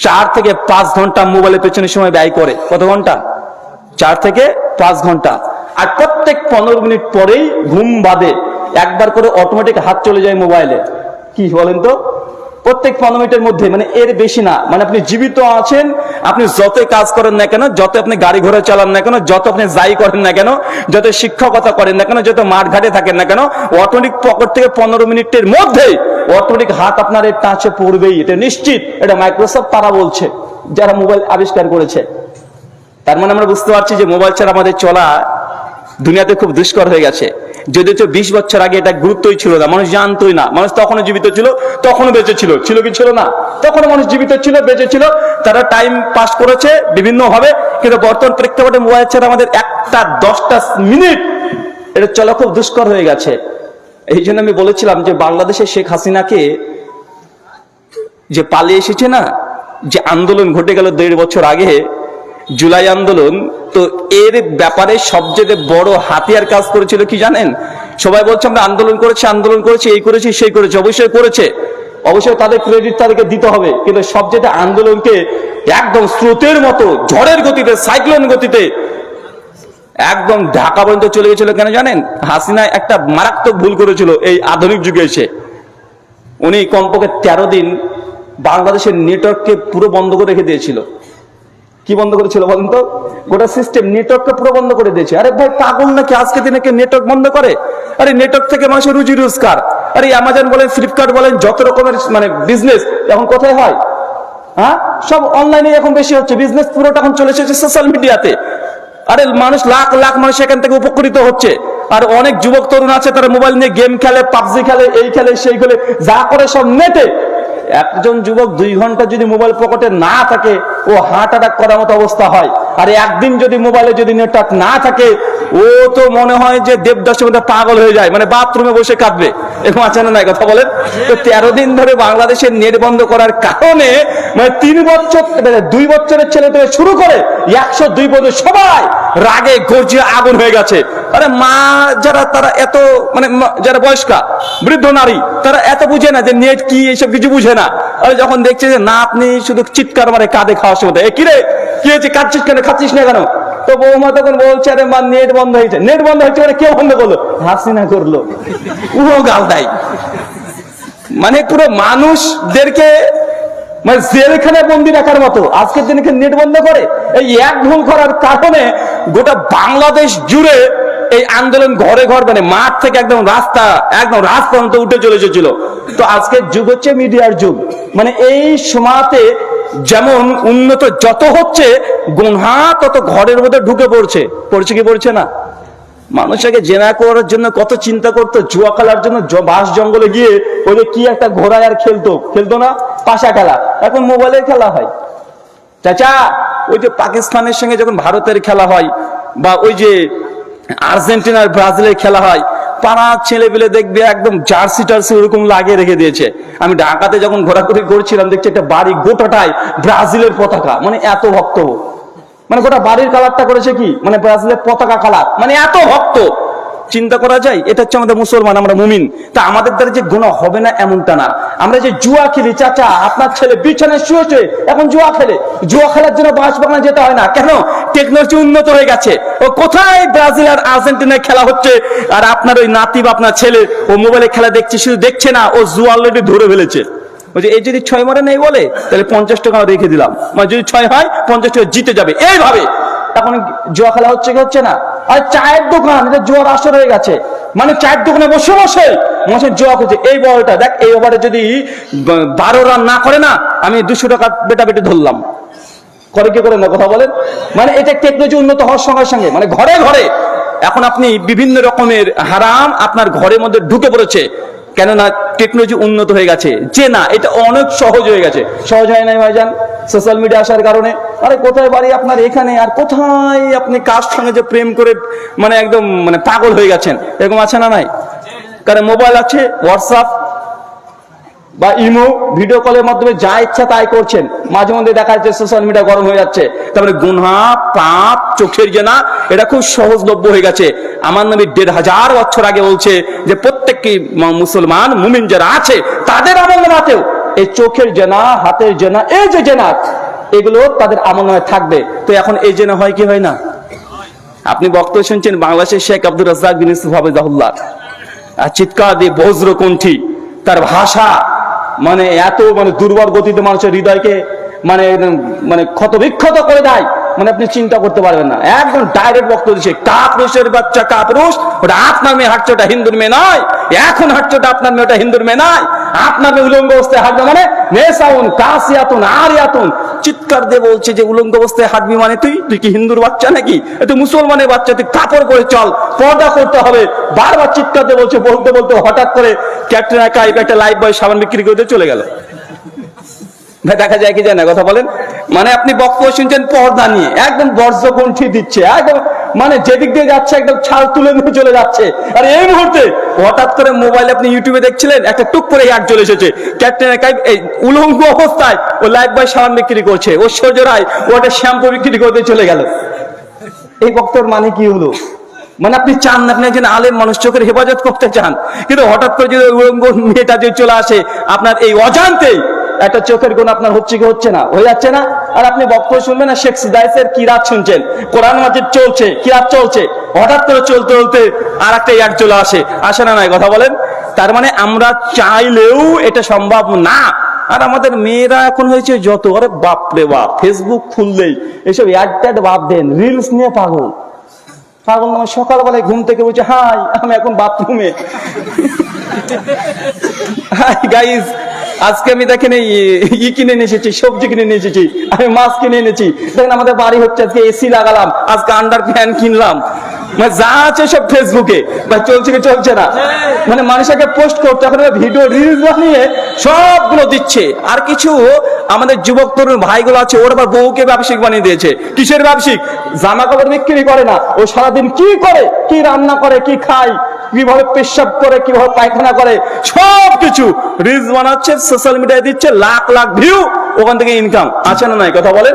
4 থেকে 5 ঘন্টা মোবাইলের পেছনে সময় ব্যয় করে। কত ঘন্টা? 4 থেকে 5 ঘন্টা। আর প্রত্যেক 15 মিনিট পরেই ঘুম বাদে একবার করে অটোমেটিক হাত চলে যায় মোবাইলে। কি বলেন তো? প্রত্যেক 15 মিনিটের মধ্যে, মানে এর বেশি না। মানে আপনি জীবিত আছেন, আপনি যতই কাজ করেন না কেন, যত আপনি গাড়ি ঘোড়া চালান না কেন, যত আপনি যাই করেন না কেন, যত শিক্ষকতা করেন না কেন, যত মাঠ ঘাটে থাকেন না কেন, অটোমেটিক পকেট থেকে 15 মিনিটের মধ্যেই অটোমেটিক হাত আপনার এর টাচে পড়বেই। এটা নিশ্চিত। এটা মাইক্রোসফট তারা বলছে, যারা মোবাইল আবিষ্কার করেছে। তার মানে আমরা বুঝতে পারছি যে মোবাইল ছাড়া আমাদের চলা দুনিয়াতে খুব দুষ্কর হয়ে গেছে। যদিও 20 বছর আগে এটা গুরুত্বই ছিল না, মানুষ জানতোই না। মানুষ তখনও জীবিত ছিল, তখনও বেঁচে ছিল। ছিল কি ছিল না? তখনও মানুষ জীবিত ছিল, বেঁচে ছিল, তারা টাইম পাস করেছে বিভিন্ন ভাবে। কিন্তু বর্তমান প্রেক্ষাপটে মোবাইল ছাড়া আমাদের 1-10টা মিনিট এটা চলা খুব দুষ্কর হয়ে গেছে। এই জন্য আমি বলেছিলাম যে বাংলাদেশের শেখ হাসিনাকে যে পালিয়ে এসেছে না, যে আন্দোলন ঘটে গেল 1.5 বছর আগে, জুলাই আন্দোলন, তো এর ব্যাপারে সবচেয়ে বড় হাতিয়ার কাজ করেছিল কি জানেন? সবাই বলছে আমরা আন্দোলন করেছি, এই করেছি, সেই করেছি। অবশ্যই করেছে, অবশ্যই তাদের ক্রেডিট তাদেরকে দিতে হবে। কিন্তু সবচেয়ে আন্দোলনকে একদম স্রোতের মতো, ঝড়ের গতিতে, সাইক্লোন গতিতে একদম ঢাকা পর্যন্ত চলে গেছিল। কেন জানেন? হাসিনা একটা মারাত্মক ভুল করেছিল এই আধুনিক যুগে এসে। উনি কমপক্ষে 13 দিন বাংলাদেশের নেটওয়ার্ককে পুরো বন্ধ করে রেখে দিয়েছিল। কি বন্ধ করেছিল বলেন তো? গোটা সিস্টেম, নেটওয়ার্ককে পুরো বন্ধ করে দিয়েছে। আরে ভাই পাগল নাকি? আজকে দিনে কে নেটওয়ার্ক বন্ধ করে? আরে নেটওয়ার্ক থেকে মানুষের রুজি রোজগার। আরে অ্যামাজন বলেন, ফ্লিপকার্ট বলেন, যত রকমের মানে বিজনেস এখন কোথায় হয়? হ্যাঁ, সব অনলাইনে এখন বেশি হচ্ছে। বিজনেস পুরোটা এখন চলে এসেছে সোশ্যাল মিডিয়াতে। আরে মানুষ লাখ লাখ মানুষ এখান থেকে উপকৃত হচ্ছে। আর অনেক যুবক তরুণ আছে, তারা মোবাইল নিয়ে গেম খেলে, পাবজি খেলে, এই খেলে, সেই খেলে, যা করে সব নেটে। একজন যুবক 2 ঘন্টা যদি মোবাইল পকেটে না থাকে, ও হার্ট অ্যাটাক করার মতো অবস্থা হয়। আর একদিন যদি মোবাইলে যদি নেটওয়ার্ক না থাকে, ও তো মনে হয় যে দেবদাসের মধ্যে পাগল হয়ে যায়, মানে বাথরুমে বসে কাঁদবে। এরকম আছে না? নাই কথা বলেন তো? 13 দিন ধরে বাংলাদেশের নেট বন্ধ করার কারণে মানে 3 বছর, 2 বছরের ছেলে থেকে শুরু করে 102 পর্যন্ত সবাই রাগে গর্জিয়ে আগুন হয়ে গেছে। আরে মা যারা, তারা এত মানে যারা বয়স্কা বৃদ্ধ নারী, তারা এত বুঝে না যে নেট কি, এইসব কিছু বুঝে না। আরে যখন দেখছে যে না, আপনি শুধু চিৎকার মারে কাঁদে খাওয়ার সময়, কিরে কি হয়েছে, কাঁদছিস কেন, খাচ্ছিস না কেন? তো বৌমা তখন বলছে, আরে মা নেট বন্ধ হয়েছে। নেট বন্ধ হয়েছে মানে কে বন্ধ করলো? হাসিনা করলো। ও গাল দেয়। মানে পুরো মানুষদেরকে মানে জেলখানে বন্দি রাখার মতো আজকের দিনে নেট বন্ধ করে। এই এক ভুল করার কারণে গোটা বাংলাদেশ জুড়ে এই আন্দোলন ঘরে ঘর, মানে মাঠ থেকে একদম রাস্তা, একদম রাত পর্যন্ত উঠে চলে এসেছিল। তো আজকের যুগ হচ্ছে মিডিয়ার যুগ। মানে এই সময়তে যেমন উন্নত যত হচ্ছে, গুনহা তত ঘরের মধ্যে ঢুকে পড়ছে কি পড়ছে না? মানুষকে জেনা করার জন্য কত চিন্তা করতো, জুয়া খেলার জন্য বাস জঙ্গলে গিয়ে ওই যে কি একটা ঘোড়ায় আর খেলতো না, পাশা খেলা। এখন মোবাইলে খেলা হয়। চাচা, ওই যে পাকিস্তানের সঙ্গে যখন ভারতের খেলা হয়, বা ওই যে আর্জেন্টিনার ব্রাজিলের খেলা হয়, পাড়ার ছেলে পেলে দেখবে একদম জার্সি টার্সি ওরকম লাগিয়ে রেখে দিয়েছে। আমি ঢাকাতে যখন ঘোরাঘুরি করছিলাম, দেখছি একটা বাড়ি গোটাটাই ব্রাজিলের পতাকা, মানে এত ভক্ত, মানে গোটা বাড়ির কালারটা করেছে কি, মানে ব্রাজিলের পতাকা কালার, মানে এত ভক্ত। চিন্তা করা যায়? এটা হচ্ছে আমাদের মুসলমান, আমরা মুমিন। তা আমাদের দ্বারা যে গুনাহ হবে না এমনটা না। আমরা যে জুয়া খেলি, চাচা আপনার ছেলে বিছানায় শুয়েছে এখন জুয়া খেলে, জুয়া খেলার জন্য বাসবাগানে যেতে হয় না। কেন? টেকনোলজি উন্নত হয়ে গেছে। ও কোথায় ব্রাজিল আর আর্জেন্টিনায় খেলা হচ্ছে, আর আপনার ওই নাতি বা আপনার ছেলে ও মোবাইলে খেলা দেখছে, শুধু দেখছে না, ও জুয়া অলরেডি ধরে ফেলেছে। বলছে এই যদি 6 মারে নেই বলে, তাহলে 50 টাকা রেখে দিলাম, মানে যদি 6 হয় 50 টাকা জিতে যাবে। এইভাবে এখন জুয়া খেলা হচ্ছে কি হচ্ছে না? আর চায়ের দোকান, এটা জুয়ার আসর হয়ে গেছে। মানে চায়ের দোকানে বসে বসে মানুষের জুয়া করছে। এই বলটা দেখ, এই ওভারে যদি 12 রান না করে না, আমি 200 টাকা বেটা বেটে ধরলাম। করে কি করে না? কথা বলেন। মানে এটা টেকনোলজি উন্নত হওয়ার সঙ্গে সঙ্গে মানে ঘরে ঘরে এখন আপনি বিভিন্ন রকমের হারাম আপনার ঘরের মধ্যে ঢুকে পড়েছে। কেননা টেকনোলজি উন্নত হয়ে গেছে, যে না এটা অনেক সহজ হয়ে গেছে। সহজ হয় নাই ভাইজান সোশ্যাল মিডিয়া আসার কারণে? আরে কোথায় বাড়ি আপনার এখানে, আর কোথায় আপনি কার সঙ্গে যে প্রেম করে মানে একদম মানে পাগল হয়ে গেছেন, এরকম আছে না নাই? কারণ মোবাইল আছে, হোয়াটসঅ্যাপ, বা ইমো ভিডিও কলের মাধ্যমে যা ইচ্ছা তাই করছেন, মাঝে মধ্যে দেখা যাচ্ছে সোশ্যাল মিডিয়া গরম হয়ে যাচ্ছে। তারপরে গুনাহ, পাপ, চোখের জেনা এটা খুব সহজলভ্য হয়ে গেছে। আমার নবী ১৫০০ বছর আগে বলছে যে প্রত্যেকটি মুসলমান মুমিন যারা আছে তাদের আমলনামাতেও এই চোখের জেনা, হাতের জেনা, এই যে জেনা এগুলো তাদের আমলনামায় থাকবে। তো এখন এই জেনা হয় কি হয় না? আপনি বক্তব্য শুনছেন বাংলাদেশের শেখ আব্দুর রাজ্জাক বিন ইউসুফ হাফিজাহুল্লাহ, আর চিৎকার দিয়ে বজ্রকণ্ঠী, তার ভাষা মানে এত মানে দুর্বল গতিতে মানুষের হৃদয়কে মানে মানে ক্ষতবিক্ষত করে দেয়, মানে আপনি চিন্তা করতে পারবেন না। একদম ডাইরেক্ট বক্তব্য দিচ্ছে, কাপুরুষের বাচ্চা কাপুরুষ, ওটা আপনার মেয়ে হাঁটছে, ওটা হিন্দুর মেয়ে নয়। এখন হাঁটছে ওটা আপনার মেয়ে, ওটা হিন্দুর মেয়ে নয়। আপনার মেয়ে উলঙ্গ অবস্থায় হাঁটবে মানে নেশাউন কাসিয়াতুন আরিয়াতুন, চিৎকার দিয়ে বলছে যে উলঙ্গ অবস্থায় হাঁটবি মানে তুই কি হিন্দুর বাচ্চা নাকি? তুই মুসলমানের বাচ্চা, তুই কাপড় পরে চল, পর্দা করতে হবে। বারবার চিৎকার দিয়ে বলছে, বলতে বলতে হঠাৎ করে ক্যাটরিনা কাইফ একটা লাইফ বয় সাবান বিক্রি করতে চলে গেল। ভাই দেখা যায় কি যায় না, কথা বলেন। মানে আপনি বক্তব্য শুনছেন পর্দা নিয়ে, একদম বজ্রকণ্ঠী দিচ্ছে, একদম মানে যেদিক দিয়ে যাচ্ছে একদম ছাল তুলে নিয়ে চলে যাচ্ছে। আর এই মুহূর্তে হঠাৎ করে মোবাইলে আপনি ইউটিউবে দেখছিলেন, একটা টুক করে অ্যাড চলে এসেছে, ক্যাটরিনা কাইফ এই উলঙ্গ অবস্থায় ও লাইফ বয় সাবান বিক্রি করছে, ঐশ্বর্য রায় ও একটা শ্যাম্পু বিক্রি করতে চলে গেল। এই বক্তব্যের মানে কি হলো? মানে আপনি চান না, আপনি একজন আলেম মানুষ, চোখের হেফাজত করতে চান, কিন্তু হঠাৎ করে যদি উলঙ্গ মেয়েটা যদি চলে আসে, আপনার এই অজান্তেই একটা চোখের গুণ আপনার হচ্ছে কি হচ্ছে না, হয়ে যাচ্ছে না? আর আপনি বক্তব্য শুনবেন না, শেখ সুদাইসের কিরাত শুনছেন, কোরআন মাজিদ চলছে, কিরাত চলছে, হঠাৎ করে চলতে চলতে আর একটা ইয়ার চলে আসে না নাই, কথা বলেন। তার মানে আমরা চাইলেও এটা সম্ভব না। আর আমাদের মেয়েরা এখন হয়েছে যত, আরে বাপরে বাপ, ফেসবুক খুললেই এসব অ্যাড বাপ দেন, রিলস নিয়ে পাগল পাগল। আমার সকালবেলায় ঘুম থেকে বলছে, হাই আমি এখন বাথরুমে, হাই গাইজ আজকে আমি দেখেন ই কিনে নিয়ে এসেছি, সবজি কিনে নিয়ে এসেছি, আমি মাছ কিনে এনেছি, দেখেন আমাদের বাড়ি হচ্ছে, আজকে এসি লাগালাম, আজকে আন্ডার ফ্যান কিনলাম, মানে যা আছে সব ফেসবুকে বা চলছে কি চলছে না, মানে মানুষকে পোস্ট করতে, এখন ভিডিও রিলস বানিয়ে সবগুলো দিচ্ছে। আর কিছু আমাদের যুবক তরুণ ভাইগুলো আছে, ওর আবার বউকে ব্যবসায়িক বানিয়ে দিয়েছে। কিসের ব্যবসায়িক? জামা কাপড় বিক্রি করে না, ও সারাদিন কি করে, কি রান্না করে, কি খায়, কিভাবে পেশাব করে, কিভাবে পায়খানা করে, সবকিছু রিলস বানাচ্ছে, সোশ্যাল মিডিয়ায় দিচ্ছে, লাখ লাখ ভিউ, ওখান থেকে ইনকাম আছে না নাই, কথা বলেন।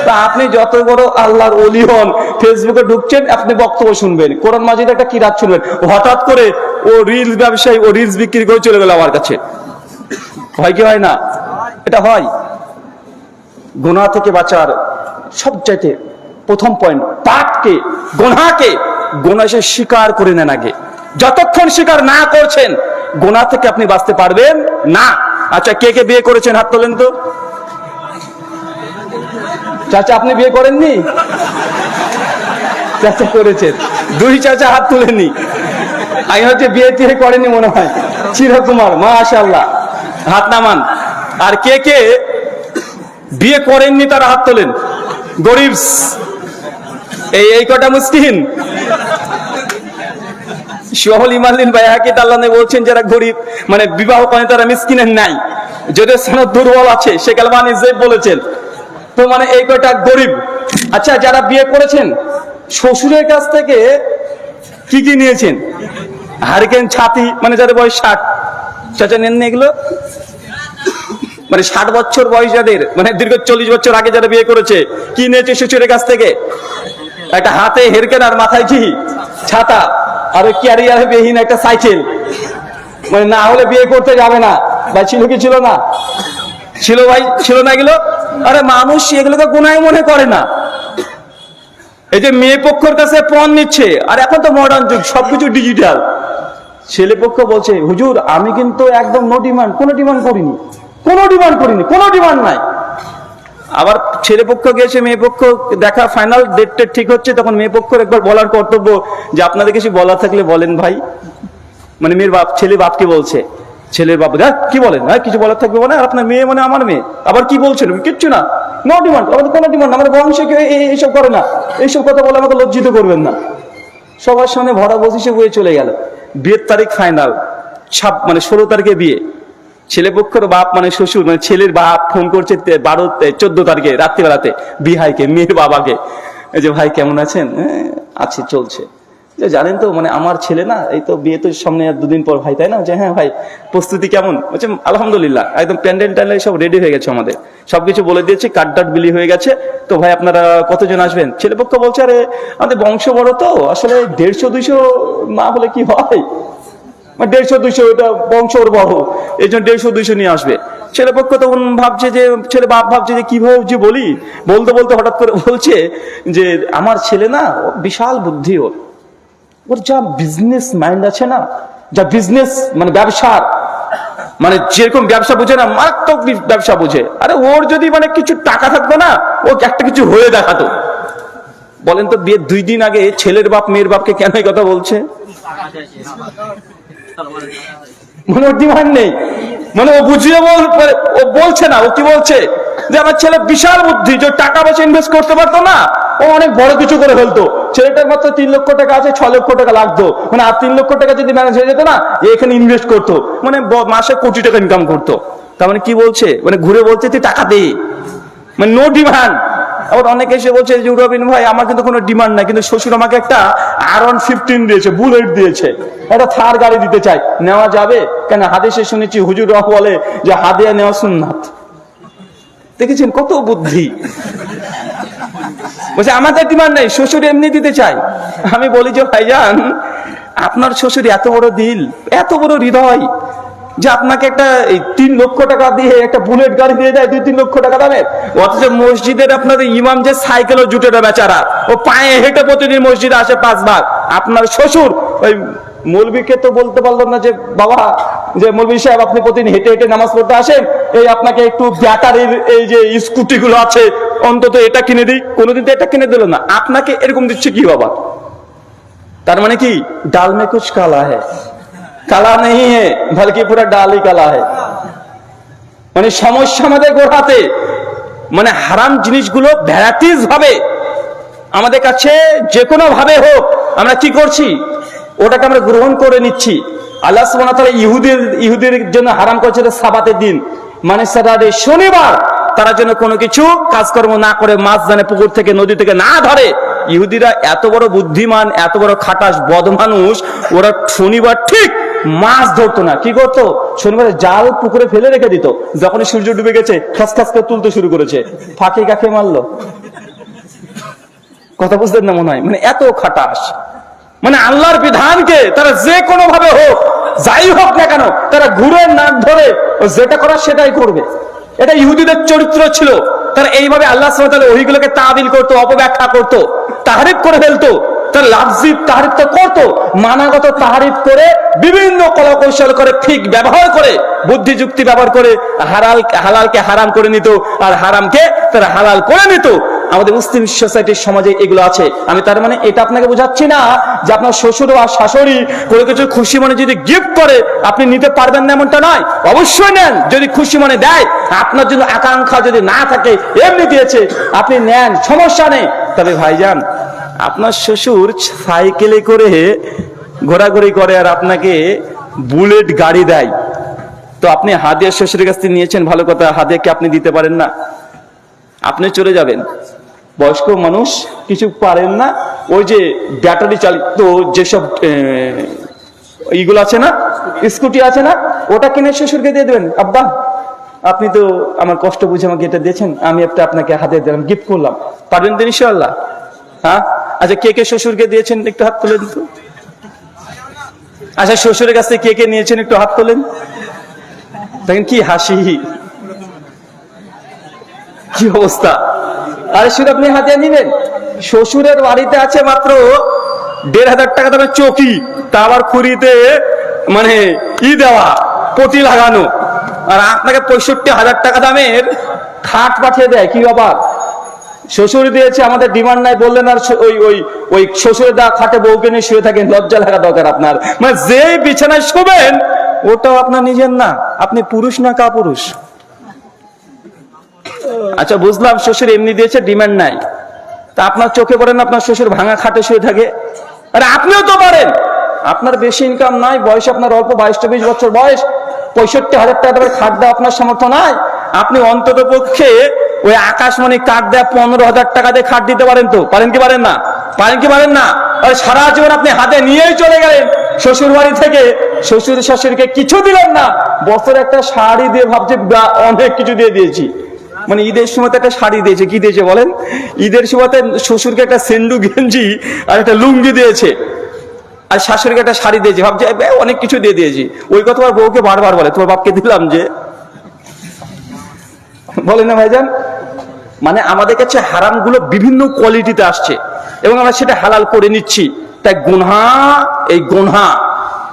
তা আপনি যত বড় আল্লাহর ওলি হন, ফেসবুকে ঢুকছেন, আপনি বক্তব্য শুনবেন, কোরআন মাজিদ একটা কিরাত শুনবেন, হঠাৎ করে ও রিলস ব্যবসায়ী, ও রিলস বিক্রি করে চলে গেল আমার কাছে। হয় কি হয় না? এটা হয়। গুনাহ থেকে বাঁচার সবচাইতে প্রথম পয়েন্ট, পাপকে, গুনাহকে, গুনাহ সে স্বীকার করে নেন আগে। যতক্ষণ স্বীকার না করছেন, গুনাহ থেকে আপনি বাঁচতে পারবেন না। আচ্ছা, কে কে বিয়ে করেছেন হাত তোলেন তো। চাচা আপনি বিয়ে করেননি? চাচা করেছেন, দুই চাচা হাত তুলেননি। আমি হচ্ছে বিয়ে টিয়ে করেনি মনে হয়, চিরকুমার, মাশাআল্লাহ, হাত নামান। আর কে কে বিয়ে করেননি তারা হাত তোলেন। গরিব, এই কটা মুসকিন। শহল ইমানদিন বাইহাকি আল্লাহ বলছেন, যারা গরিব মানে বিবাহ করেন তারা মিসকিনের নাই, যদিও সনদ দুর্বল আছে, শেখ আলবানী বলেছেন। তো মানে এই কয়টা গরিব। আচ্ছা, যারা বিয়ে করেছেন, শ্বশুরের কাছ থেকে কি কি নিয়েছেন? হারিকেন, ছাতি, মানে যাদের বয়স 60, চাচা নেননি এগুলো? মানে 60 বছর বয়স যাদের, মানে দীর্ঘ 40 বছর আগে যারা বিয়ে করেছে, কি নিয়েছে শ্বশুরের কাছ থেকে? একটা হাতে হেরকেন, আর মাথায় কি ছাতা, আর ওই ক্যারিয়ারে বিহীন একটা সাইকেল। মানে না হলে বিয়ে করতে যাবে না। ভাই ছিল কি ছিল না? ছিল ভাই, ছিল না এগুলো? আরে মানুষ এগুলোকে গুনাহ মনে করে না। এই যে মেয়ে পক্ষের কাছে পণ নিচ্ছে, আর এখন তো মডার্ন যুগ, সবকিছু ডিজিটাল। ছেলে পক্ষ বলছে, হুজুর আমি কিন্তু একদম নো ডিমান্ড, কোনো ডিমান্ড করিনি, কোনো ডিমান্ড নাই। আবার ছেলে পক্ষ গেছে, মেয়ে পক্ষ দেখা ফাইনাল ডেটটা ঠিক হচ্ছে, তখন মেয়ে পক্ষের একবার বলার কর্তব্য যে আপনাদের কিছু বলা থাকলে বলেন ভাই। মানে মেয়ের বাপ, ছেলে বাপকে বলছে, ছেলের বাপ কি বলেন, কিছু বলার থাকবে বলে, আর আপনার মেয়ে মানে আমার মেয়ে, আবার কি বলছেন? কিচ্ছু না, নো ডিমান্ড, আমাদের কোনো ডিমান্ড, আমাদের বংশে কেউ এইসব করে না, এইসব কথা বলে আমাকে লজ্জিত করবেন না। সবার সামনে ভরা বসিসে বয়ে চলে গেল। বিয়ের তারিখ ফাইনাল, মানে 16 তারিখে বিয়ে। ছেলে পক্ষের বাপ মানে শ্বশুর, মানে ছেলের বাপ ফোন করছে 14 তারিখে রাত্রিবেলাতে বিহাইকে, মেয়ের বাবাকে, এই যে ভাই কেমন আছেন? আছে, চলছে। যে জানেন তো মানে আমার ছেলে না, এই তো বিয়ে তো সামনে আর 2 দিন পর ভাই, তাই না? যে হ্যাঁ ভাই, প্রস্তুতি কেমন? বলছে আলহামদুলিল্লাহ, একদম প্যান্ডেল ট্যান্ডেল সব রেডি হয়ে গেছে, আমাদের সবকিছু বলে দিয়েছি, কার্ড বিলি হয়ে গেছে। তো ভাই আপনারা কতজন আসবেন? ছেলেপক্ষ বলছে আরে আমাদের বংশ বড় তো, আসলে 150-200 না হলে কি হয়, 150-200 এটা বংশ ওর বড়, এই জন্য 150-200 নিয়ে আসবে। ছেলেপক্ষ তখন ভাবছে যে, ছেলে বাপ ভাবছে যে কিভাবে যে বলি, বলতে বলতে হঠাৎ করে বলছে যে আমার ছেলে না বিশাল বুদ্ধি, ওর যা বিজনেস মাইন্ড আছে না, যা বিজনেস মানে ব্যবসার, মানে যেরকম ব্যবসা বুঝে না, মারাত্মক ব্যবসা বুঝে। আরে ওর যদি মানে কিছু টাকা থাকতো না, ও একটা কিছু হয়ে দেখাতো। বলেন তো বিয়ের 2 দিন আগে ছেলের বাপ মেয়ের বাপকে কেন এই কথা বলছে? মানে ওর ডিমান্ড নেই, মানে ও বুঝিয়ে ও বলছে না, ও কি বলছে যে আমার ছেলে বিশাল বুদ্ধি, যে টাকা পয়সা ইনভেস্ট করতে পারতো না, ও অনেক বড় কিছু করে ফেলতো। ছেলেটার মাত্র 3 লক্ষ টাকা আছে, 6 লক্ষ টাকা লাগতো, মানে আর 3 লক্ষ টাকা যদি ম্যানেজ হয়ে যেত না, এখানে ইনভেস্ট করতো, মানে মাসে কোটি টাকা ইনকাম করতো। তার মানে কি বলছে, মানে ঘুরে বলছে তুই টাকা দে, মানে নো ডিমান্ড। আবার অনেকে এসে বলছে যে রবিন ভাই আমার কিন্তু কোনো ডিমান্ড নাই, কিন্তু শ্বশুর আমাকে একটা R115 দিয়েছে, বুলেট দিয়েছে, একটা থার গাড়ি দিতে চাই, নেওয়া যাবে? কেন হাদিসে শুনেছি হুজুর বলে যে হাদিয়া নেওয়া সুন্নাত। দেখেছেন কত বুদ্ধি। বলছে আমাদের ডিমান্ড নেই, শ্বশুর এমনি দিতে চাই। আমি বলি যে ভাইজান আপনার শ্বশুর এত বড় দিল, এত বড় হৃদয়, যে আপনাকে একটা 3 লক্ষ টাকা দিয়ে একটা বুলেট গাড়ি দিয়ে দেয় 2-3 লক্ষ টাকা দামের। অথচ মসজিদের আপনাদের ইমাম যে সাইকেলও জুটে না বেচারা, ও পায়ে হেঁটে প্রতিদিন মসজিদে আসে 5 বার। আপনার শ্বশুর ওই মৌলবীকে তো বলতে পারলো না যে বাবা, যে মৌলবী সাহেব আপনি প্রতিদিন হেঁটে হেঁটে নামাজ পড়তে আসেন, এই আপনাকে একটু ব্যাটারির এই যে স্কুটি গুলো আছে অন্তত এটা কিনে দিই। কোনোদিন তো এটা কিনে দিল না, আপনাকে এরকম দিচ্ছে কি বাবা? তার মানে কি ডাল মে কুছ কালা है, কালা নেই है बल्कि पूरा डाल ही काला है। মানে সমস্যা আমাদের গোড়াতে, মানে হারাম জিনিসগুলো ভ্যারাইটিস ভাবে আমাদের কাছে যে কোনো ভাবে হোক আমরা কি করছি, ওটাকে আমরা গ্রহণ করে নিচ্ছি। আল্লাহ সুবহানাহু ওয়া তাআলা ইহুদির জন্য হারাম করেছিল সাবাতের দিন, মানে স্যাটারডে, শনিবার তারা যেন কোনো কিছু কাজকর্ম না করে, মাছ জানে পুকুর থেকে নদী থেকে না ধরে। ইহুদিরা এত বড় বুদ্ধিমান, এত বড় খাটাস বদমানুষ, ওরা শনিবার ঠিক মাছ ধরতো না। কি করতো, শনিবারে জাল পুকুরে ফেলে রেখে দিত, যখন সূর্য ডুবে গেছে খাস খাস করে তুলতে শুরু করেছে, ফাঁকে কাকে মারলো? কথা বুঝতেন না মনে হয়, মানে এত খাটাস। মানে আল্লাহর বিধানকে তারা যে কোনো ভাবে হোক, যাই হোক না কেন, তারা ঘুরে নাক ধরে যেটা করার সেটাই করবে। এটা ইহুদিদের চরিত্র ছিল। তারা এইভাবে আল্লাহ সুবহানাহু ওয়া তাআলা ওহীগুলোকে তাবিল করতো, অপব্যাখ্যা করতো, তাহরিফ করে ফেলতো। তার লাফজিক তাহরিফ তো করতো, মানাগত তাহরিফ করে, বিভিন্ন কলাকৌশল করে, ঠিক ব্যবহার করে, বুদ্ধি যুক্তি ব্যবহার করে হালালকে হারাম করে নিত, আর হারামকে তারা হালাল করে নিত। আমাদের মুসলিম সোসাইটির সমাজে এগুলো আছে। আমি তার মানে এটা আপনাকে বোঝাচ্ছি না যে আপনার শ্বশুর বা শাশুড়ি কোনো কিছু খুশি মনে যদি গিফট করে আপনি নিতে পারবেন না, এমনটা নয়। অবশ্যই নেন, যদি খুশি মনে দেয়, আপনার জন্য আকাঙ্ক্ষা যদি না থাকে, এমনি দিয়েছে আপনি নেন, সমস্যা নেই। তবে ভাইজান আপনার শ্বশুর সাইকেলে করে ঘোরাঘুরি করে আর আপনাকে বুলেট গাড়ি দেয়, তো আপনি হাদিয়া শ্বশুরের কাছ থেকে নিয়েছেন, ভালো কথা, হাদিয়া কি আপনি দিতে পারেন না? আপনি চলে যাবেন। বয়স্ক মানুষ কিছু পারেন না, ওই যে ব্যাটারি চালিত যেসব এইগুলো আছে না, স্কুটি আছে না, ওটা কিনে শ্বশুরকে দিয়ে দেবেন। আব্বা আপনি তো আমার কষ্ট বুঝে আমাকে এটা দিয়েছেন, আমি একটা আপনাকে হাতে দিলাম, গিফট করলাম। পারবেন তো ইনশাআল্লাহ? হ্যাঁ, আচ্ছা কে কে শ্বশুরকে দিয়েছেন একটু হাত তোলেন তো। আচ্ছা শ্বশুরের কাছে কে কে নিয়েছেন একটু হাত তোলেন। দেখেন কি হাসি, কি অবস্থা। আরে শুধু আপনি হাতে নিলেন, শ্বশুরের বাড়িতে আছে মাত্র 1,500 টাকা দামের চৌকি, তা আবার খুঁড়িতে মানে দেওয়া, পটি লাগানো, আর আপনাকে 65,000 টাকা দামের খাট পাঠিয়ে দেয়। কি ব্যাপার, শ্বশুর দিয়েছে, আমাদের ডিমান্ড নাই বললেন, আর ওই শ্বশুরের দা খাটে বউকে নিয়ে শুয়ে থাকেন, লজ্জা লাগা দরকার আপনার। মানে যে বিছানায় শোবেন ওটাও আপনার নিজের না, আপনি পুরুষ না কাপুরুষ? আচ্ছা বুঝলাম শ্বশুর এমনি দিয়েছে, ডিমান্ড নাই, তা আপনার চোখে পড়েন আপনার শ্বশুর ভাঙা খাটে শুয়ে থাকে? আরে আপনিও তো পারেন, আপনার বেশি ইনকাম নাই, বয়স আপনার অল্প, 22-20 বছর বয়স, 65,000 টাকা দামের খাট দেওয়া আপনার সামর্থ্য নাই। আপনি অন্তত পক্ষে ওই আকাশমণি কাঠ দেয়া 15,000 টাকা দিয়ে খাট দিতে পারেন তো, পারেন কি পারেন না? পারেন কি পারেন না? আর সারা জীবন আপনি হাতে নিয়েই চলে গেলেন শ্বশুর বাড়ি থেকে, শ্বশুর শাশুড়িকে কিছু দিলেন না, বছর একটা শাড়ি দিয়ে ভাবছে অনেক কিছু দিয়ে দিয়েছি। মানে ঈদের সময় একটা শাড়ি দিয়েছে, কি দিয়েছে বলেন? ঈদের সময় শ্বশুরকে একটা সেন্ডু গেঞ্জি আর একটা লুঙ্গি দিয়েছে, আর শাশুড়িকে একটা শাড়ি দিয়েছে, ভাবছে অনেক কিছু দিয়ে দিয়েছি। ওই কথা আমার বউকে বারবার বলে, তোমার বাপকে দিলাম যে, বলেন না ভাইজান? মানে আমাদের কাছে হারাম গুলো বিভিন্ন কোয়ালিটিতে আসছে এবং আমরা সেটা হালাল করে নিচ্ছি। তাই গুনহা, এই গুনহা,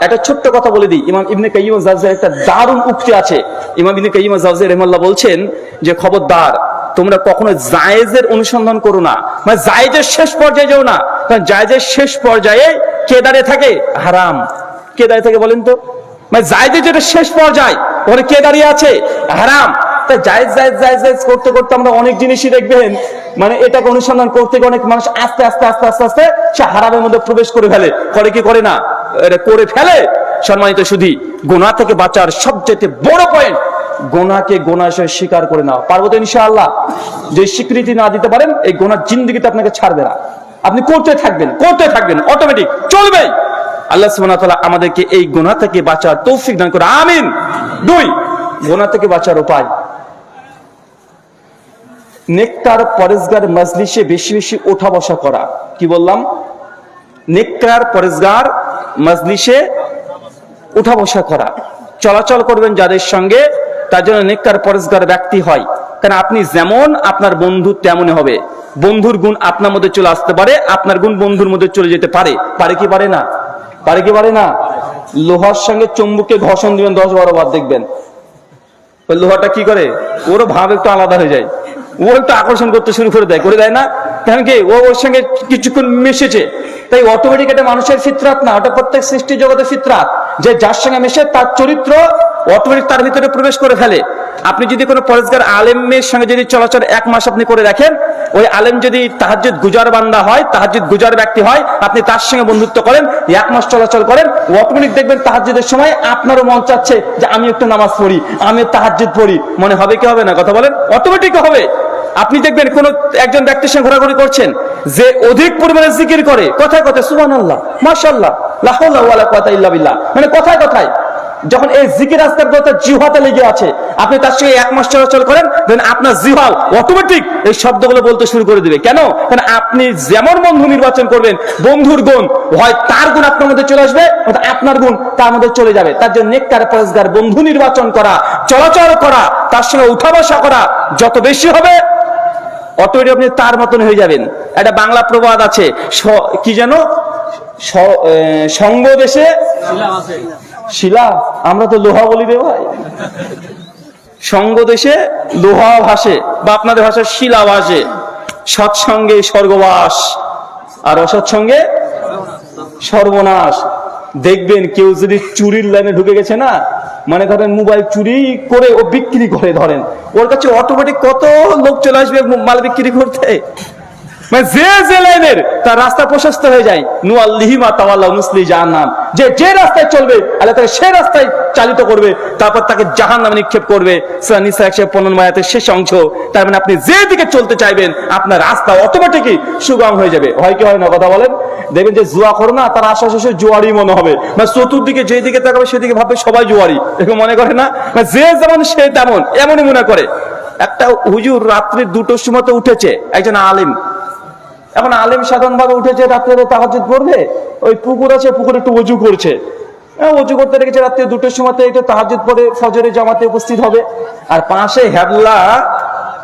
একটা ছোট্ট কথা বলে দিই। ইমাম ইবনে কাইয়িম আল-জাওজির একটা দারুণ উক্তি আছে। ইমাম ইবনে কাইয়িম আল-জাওজি রাহিমাহুল্লাহ বলছেন যে খবরদার, তোমরা কখনো জায়েজের অনুসন্ধান করো না, মানে জায়েজের শেষ পর্যায়ে যাও না। কারণ জায়েজের শেষ পর্যায়ে কে দাঁড়িয়ে থাকে? হারাম। কে দাঁড়িয়ে থাকে বলেন তো? মানে জায়েজের যেটা শেষ পর্যায়ে, ওখানে কে দাঁড়িয়ে আছে? হারাম। তাই জায়েজ জায়েজ জায়েজ জায়েজ করতে করতে আমরা অনেক জিনিসই দেখবেন, মানে এটাকে অনুসন্ধান করতে গিয়ে অনেক মানুষ আস্তে আস্তে আস্তে আস্তে আস্তে সে হারামের মধ্যে প্রবেশ করে ফেলে। করে কি করে না? এটা করে ফেলে। সম্মানিত সুধী, গুনাহ থেকে বাঁচার সবচেয়ে বড় পয়েন্ট, গুনাহকে গুনাহ হিসেবে স্বীকার করে নাও। পারবো তো ইনশাআল্লাহ? যে স্বীকৃতি না দিতে পারেন, এই গুনাহ জিন্দেগিতে আপনাকে ছাড়বে না। আপনি করতে থাকবেন, অটোমেটিক চলবে। আল্লাহ সুবহানাহু ওয়া তাআলা আমাদেরকে এই গুনাহ থেকে বাঁচার তৌফিক দান করে, আমিন। 2, গুনাহ থেকে বাঁচার উপায়, নেককার পরেজগার মজলিসে বেশি বেশি ওঠা বসা করা। কি বললাম? নেককার পরেজগার মজলিসে উঠা বসা করা, চলাচল করবেন যাদের সঙ্গে, তার জন্য নেককার পরেজগার ব্যক্তি হয়। কারণ আপনি যেমন আপনার বন্ধু তেমনই হবে। বন্ধুর গুণ আপনার মধ্যে চলে আসতে পারে, আপনার গুণ বন্ধুর মধ্যে চলে যেতে পারে। পারে কি পারে না? পারে কি পারে না? লোহার সঙ্গে চুম্বককে ঘর্ষণ দিবেন 10-12 বার, দেখবেন ওই লোহাটা কি করে, ওরও ভাব একটু আলাদা হয়ে যায়, ও একটু আকর্ষণ করতে শুরু করে দেয় না? কারণ কি ও ওর সঙ্গে কিছুক্ষণ মিশেছে। তাই অটোমেটিক এটা মানুষের ফিতরাত না, ওটা প্রত্যেক সৃষ্টি জগতের ফিতরাত, যে যার সঙ্গে মিশে তার চরিত্র অটোমেটিক তার ভিতরে প্রবেশ করে ফেলে। আপনি যদি কোনো পরেজগার আলেমের সঙ্গে যদি চলাচল 1 মাস আপনি করে রাখেন, ওই আলেম যদি তাহাজ্জুদ গুজার বান্দা হয়, তাহাজ্জুদ গুজার ব্যক্তি হয়, আপনি তার সঙ্গে বন্ধুত্ব করেন, 1 মাস চলাচল করেন, অটোমেটিক দেখবেন তাহাজ্জুদের সময় আপনারও মন চাচ্ছে যে আমি একটু নামাজ পড়ি, আমি তাহাজ্জুদ পড়ি। মনে হবে কি হবে না? কথা বলেন, অটোমেটিক হবে। আপনি দেখবেন কোন একজন ব্যক্তির সঙ্গে ঘোরাঘুরি করছেন যে অধিক পরিমাণে জিকির করে, কথায় কথায় সুবহানাল্লাহ, মাশাআল্লাহ, লা হাওলা ওয়ালা কুওয়াতা ইল্লা বিল্লাহ, মানে কথায় কথায় যখন এই জিকির আজকার কথা জিহ্বাতে লেগে আছে, আপনি তার সঙ্গে 1 মাস চলাচল করেন, দেন আপনার জিহ্বা অটোমেটিক এই শব্দগুলো বলতে শুরু করে দিবে। কেন? কারণ আপনি যেমন বন্ধু নির্বাচন করবেন, বন্ধুর গুণ হয় তার গুণ আপনার মধ্যে চলে আসবে, আপনার গুণ তার মধ্যে চলে যাবে। তার জন্য নেককার পরেজগার বন্ধু নির্বাচন করা, চলাচল করা, তার সঙ্গে উঠা বসা করা যত বেশি হবে, অটোমেটিক আপনি তার মতন হয়ে যাবেন। একটা বাংলা প্রবাদ আছে, কি যেন, সঙ্গ দেশে শিলা, আমরা তো লোহা বলি রে ভাই। সঙ্গ দেশে লোহা ভাসে, বা আপনাদের ভাষায় শিলা ভাসে। সৎসঙ্গে স্বর্গবাস, আর অসৎসঙ্গে সর্বনাশ। দেখবেন কেউ যদি চুরির লাইনে ঢুকে গেছে না, মানে ধরেন মোবাইল চুরি করে ও বিক্রি করে, ধরেন ওর কাছে অটোমেটিক কত লোক চলে আসবে মাল বিক্রি করতে। মানে যে লাইনের তার রাস্তা প্রশস্ত হয়ে যায়। নুআল্লিহি মা তাওয়াল্লা নুসলি জাহান্নাম, যে রাস্তায় চলবে আল্লাহ তাকে সেই রাস্তায় চালিত করবে, তারপর তাকে জাহান্নামে নিক্ষেপ করবে। সূরা নিসা 115 আয়াতের শেষ অংশ। তার মানে আপনি যে দিকে চলতে চাইবেন আপনার রাস্তা অটোমেটিকই সুগম হয়ে যাবে। হয় কি হয় না? কথা বলেন। দেখবেন যে জুয়া করো না, তার আশাশেষে জুয়ারি মনে হবে, মানে চতুর্দিকে যেদিকে তাকাবে সেদিকে ভাববে সবাই জুয়ারি, এরকম মনে করে না? যে যেমন সে তেমন, এমনই মনে করে। একটা হুজুর রাত্রি 2টোর সময় তো উঠেছে, একজন আলেম। এখন আলেম সাধারণ ভাবে উঠেছে, রাত্রে তাহাজ্জুদ পড়বে, ওই পুকুর আছে, পুকুরে একটু ওযু করছে, ওযু করতে রেখেছে, রাত্রে 2টোর সময় একটু তাহাজ্জুদ পড়ে ফজরের জামাতে উপস্থিত হবে। আর পাশে হ্যাবলা,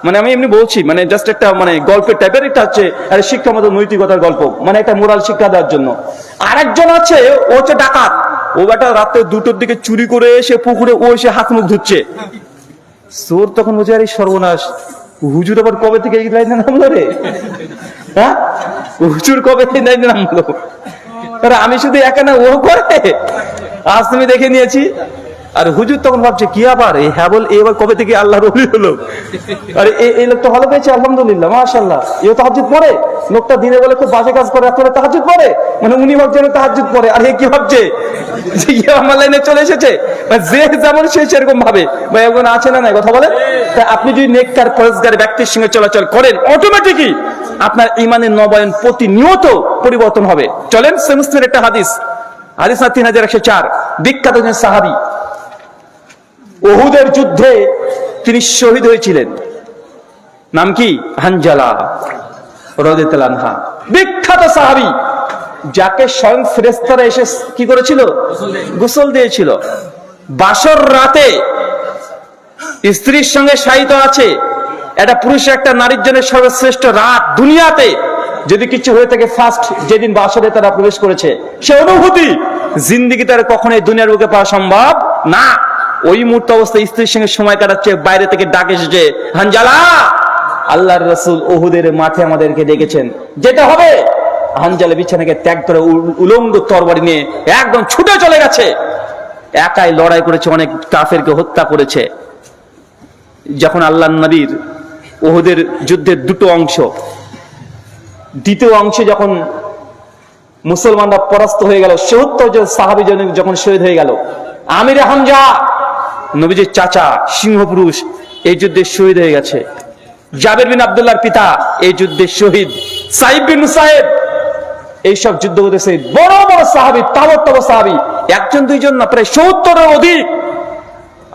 মানে আমি এমনি বলছি, মানে জাস্ট একটা মানে গল্পের টাইপের, একটা হচ্ছে শিক্ষামূলক নৈতিকতার গল্প, মানে একটা মোরাল শিক্ষা দেওয়ার জন্য। আরেকজন আছে, ও হচ্ছে ডাকাত, ও বেটা রাত্রে 2টোর দিকে চুরি করে এসে পুকুরে ও এসে হাত মুখ ধুচ্ছে। চোর তখন বুঝে, আরে সর্বনাশ, হুজুর আবার কবে থেকে এই লাইনে নামলো রে? হ্যাঁ, হুজুর কবে থেকে লাইনে নামলো? আমি শুধু একা না, ও করে, আজ তুমি দেখে নিয়েছি। আর হুজুর তখন ভাবছে কি আবার হ্যাবল এবার কবে থেকে আল্লাহর ওলি হলো? আরে এই লোকটা ভালো পেয়েছে, আলহামদুলিল্লাহ, মাশাআল্লাহ। এও তাহাজ্জুদ পড়ে। লোকটা দিনে বলে খুব বাজে কাজ করে, রাতে তাহাজ্জুদ পড়ে। মানে উনি ভাবছেন তাহাজ্জুদ পড়ে, আর এ কি ভাবছে যে আমার লাইনে চলে এসেছে। যে যেমন সে সেরকম ভাবে। ভাই এখন আছে না নাই? কথা বলে। তাই আপনি যদি নেককার পরেজগার ব্যক্তির সঙ্গে চলাচল করেন, অটোমেটিকই আপনার ইমানের নবায়ন প্রতিনিয়ত পরিবর্তন হবে। চলেন সহিহ মুসলিমের একটা হাদিস, হাদিস না 3104, বিখ্যাত একজন সাহাবী, উহুদের যুদ্ধে তিনি শহীদ হয়েছিলেন। নাম কি? হানজালা রাদিয়াল্লাহু আনহা, বিখ্যাত সাহাবী, যাকে স্বয়ং ফেরেশতারা এসে কি করেছিল? গোসল দিয়েছিল। বাসর রাতে স্ত্রীর সঙ্গে শায়িত আছে, একটা পুরুষের একটা নারীর জন্য সর্বশ্রেষ্ঠ রাত দুনিয়াতে যদি কিছু হয়ে থাকে, ফার্স্ট যেদিন বাসরে তারা প্রবেশ করেছে, সে অনুভূতি জিন্দেগি তার কখনোই দুনিয়ার বুকে পাওয়া সম্ভব না। ওই মুহূর্ত অবস্থায় স্ত্রীর সঙ্গে সময় কাটাচ্ছে, বাইরে থেকে ডাক এসেছে, হানজালা, আল্লাহর রাসূল উহুদের মাঠে আমাদেরকে ডেকেছেন, যেতে হবে। হানজালা বিছানাকে ত্যাগ করে উলঙ্গ তরবারি নিয়ে একদম ছুটে চলে গেছে। একাই লড়াই করেছে, অনেক কাফেরকে হত্যা করেছে। যখন আল্লাহর নবীর উহুদের যুদ্ধের দুটো অংশ, দ্বিতীয় অংশে যখন মুসলমানরা পরাস্ত হয়ে গেল, ৭০ জন সাহাবী যখন শহীদ হয়ে গেল, আমির হামজা নবীজির চাচা সিংহপুরুষ এই যুদ্ধে শহীদ হয়ে গেছে। জাবের বিন আব্দুল্লাহর পিতা এই যুদ্ধে শহীদ। সাইদ বিন মুসাইব এইসব যুদ্ধ করেছে। বড় বড় সাহাবী, তাবর সাহাবী, একজন দুইজন না, প্রায় ৭০-এর অধিক।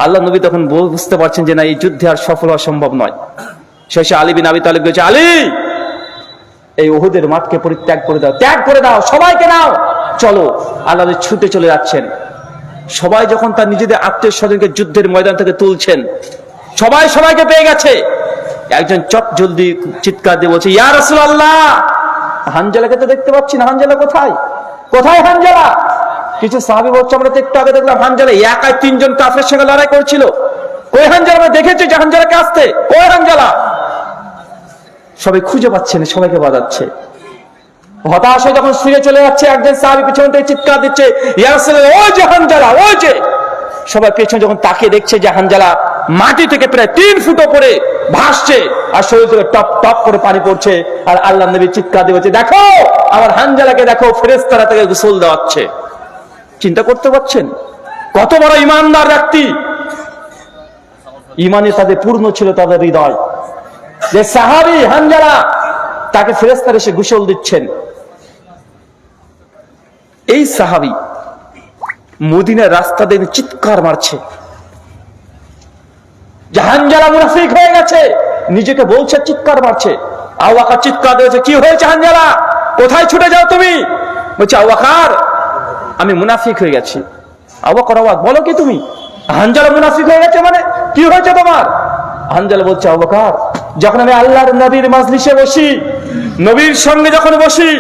আল্লাহ নবী তখন বুঝতে পারছেন যে না, এই যুদ্ধে আর সফল হওয়া সম্ভব নয়। শেষে আলী বিন আবি তালিব বলেছে, আলী, এই উহুদের মাঠকে পরিত্যাগ করে দাও, ত্যাগ করে দাও, সবাইকে নাও, চলো। আল্লাহ ছুটে চলে যাচ্ছেন। সবাই যখন তার নিজেদের আত্মীয় স্বজনকে যুদ্ধের ময়দান থেকে তুলছেন, সবাই সবাইকে পেয়ে গেছে। একজন চট জলদি চিৎকার দিয়ে বলছে, ইয়া রাসূলুল্লাহ, হানজালাকে তো দেখতে পাচ্ছি না, হানজালা কোথায়? কোথায় হানজালা? কিছু সাহাবী বলছে, আমরা তো একটু আগে দেখলাম হানজালা একাই ৩ জন কাফেরের সঙ্গে লড়াই করছিল। কই হানজালা? আমরা দেখেছি যে হানজালাকে আসতে, কই হানজালা? সবাই খুঁজে পাচ্ছে না, সবাইকে বাজাচ্ছে। হতাশ হয়ে যখন ফিরে চলে যাচ্ছে, একজন সাহাবী পিছন থেকে চিৎকার দিচ্ছে, ইয়া রাসূলুল্লাহ, ওই যে হানজালা, ওই যে। সবাই পেছনে যখন তাকিয়ে দেখছে যে হানজালা মাটি থেকে প্রায় ৩ ফুট উপরে ভাসছে, আর শরীর থেকে টপ টপ করে পানি পড়ছে। আর আল্লাহর নবী চিৎকার দিয়ে বলছে, দেখো আমার হানজালাকে, দেখো, ফেরেশতারা তাকে গোসল দেওয়াচ্ছে। চিন্তা করতে পারছেন কত বড় ইমানদার ব্যক্তি? ইমানে তাদের পূর্ণ ছিল তাদের হৃদয়, যে সাহাবী হানজালা, তাকে ফেরেশতারা এসে গোসল দিচ্ছেন। এই সাহাবী মদিনার রাস্তা দিয়ে চিৎকার মারছে যে হানজালা মুনাফিক হয়ে গেছে, নিজেকে বলছে, চিৎকার মারছে। আবু বকর চিৎকার দিয়েছে, কি হয়েছে হানজালা, কোথায় ছুটে যাও তুমি? বলছে, আবু বকর, আমি মুনাফিক হয়ে গেছি। আবু বকর, বলো কি তুমি? হানজালা মুনাফিক হয়ে গেছে মানে কি হয়েছে তোমার? হানজালা বলছে, আবু বকর, যখন আমি আল্লাহর নবীর মাজলিসে বসি, নবীর সঙ্গে যখন বসি,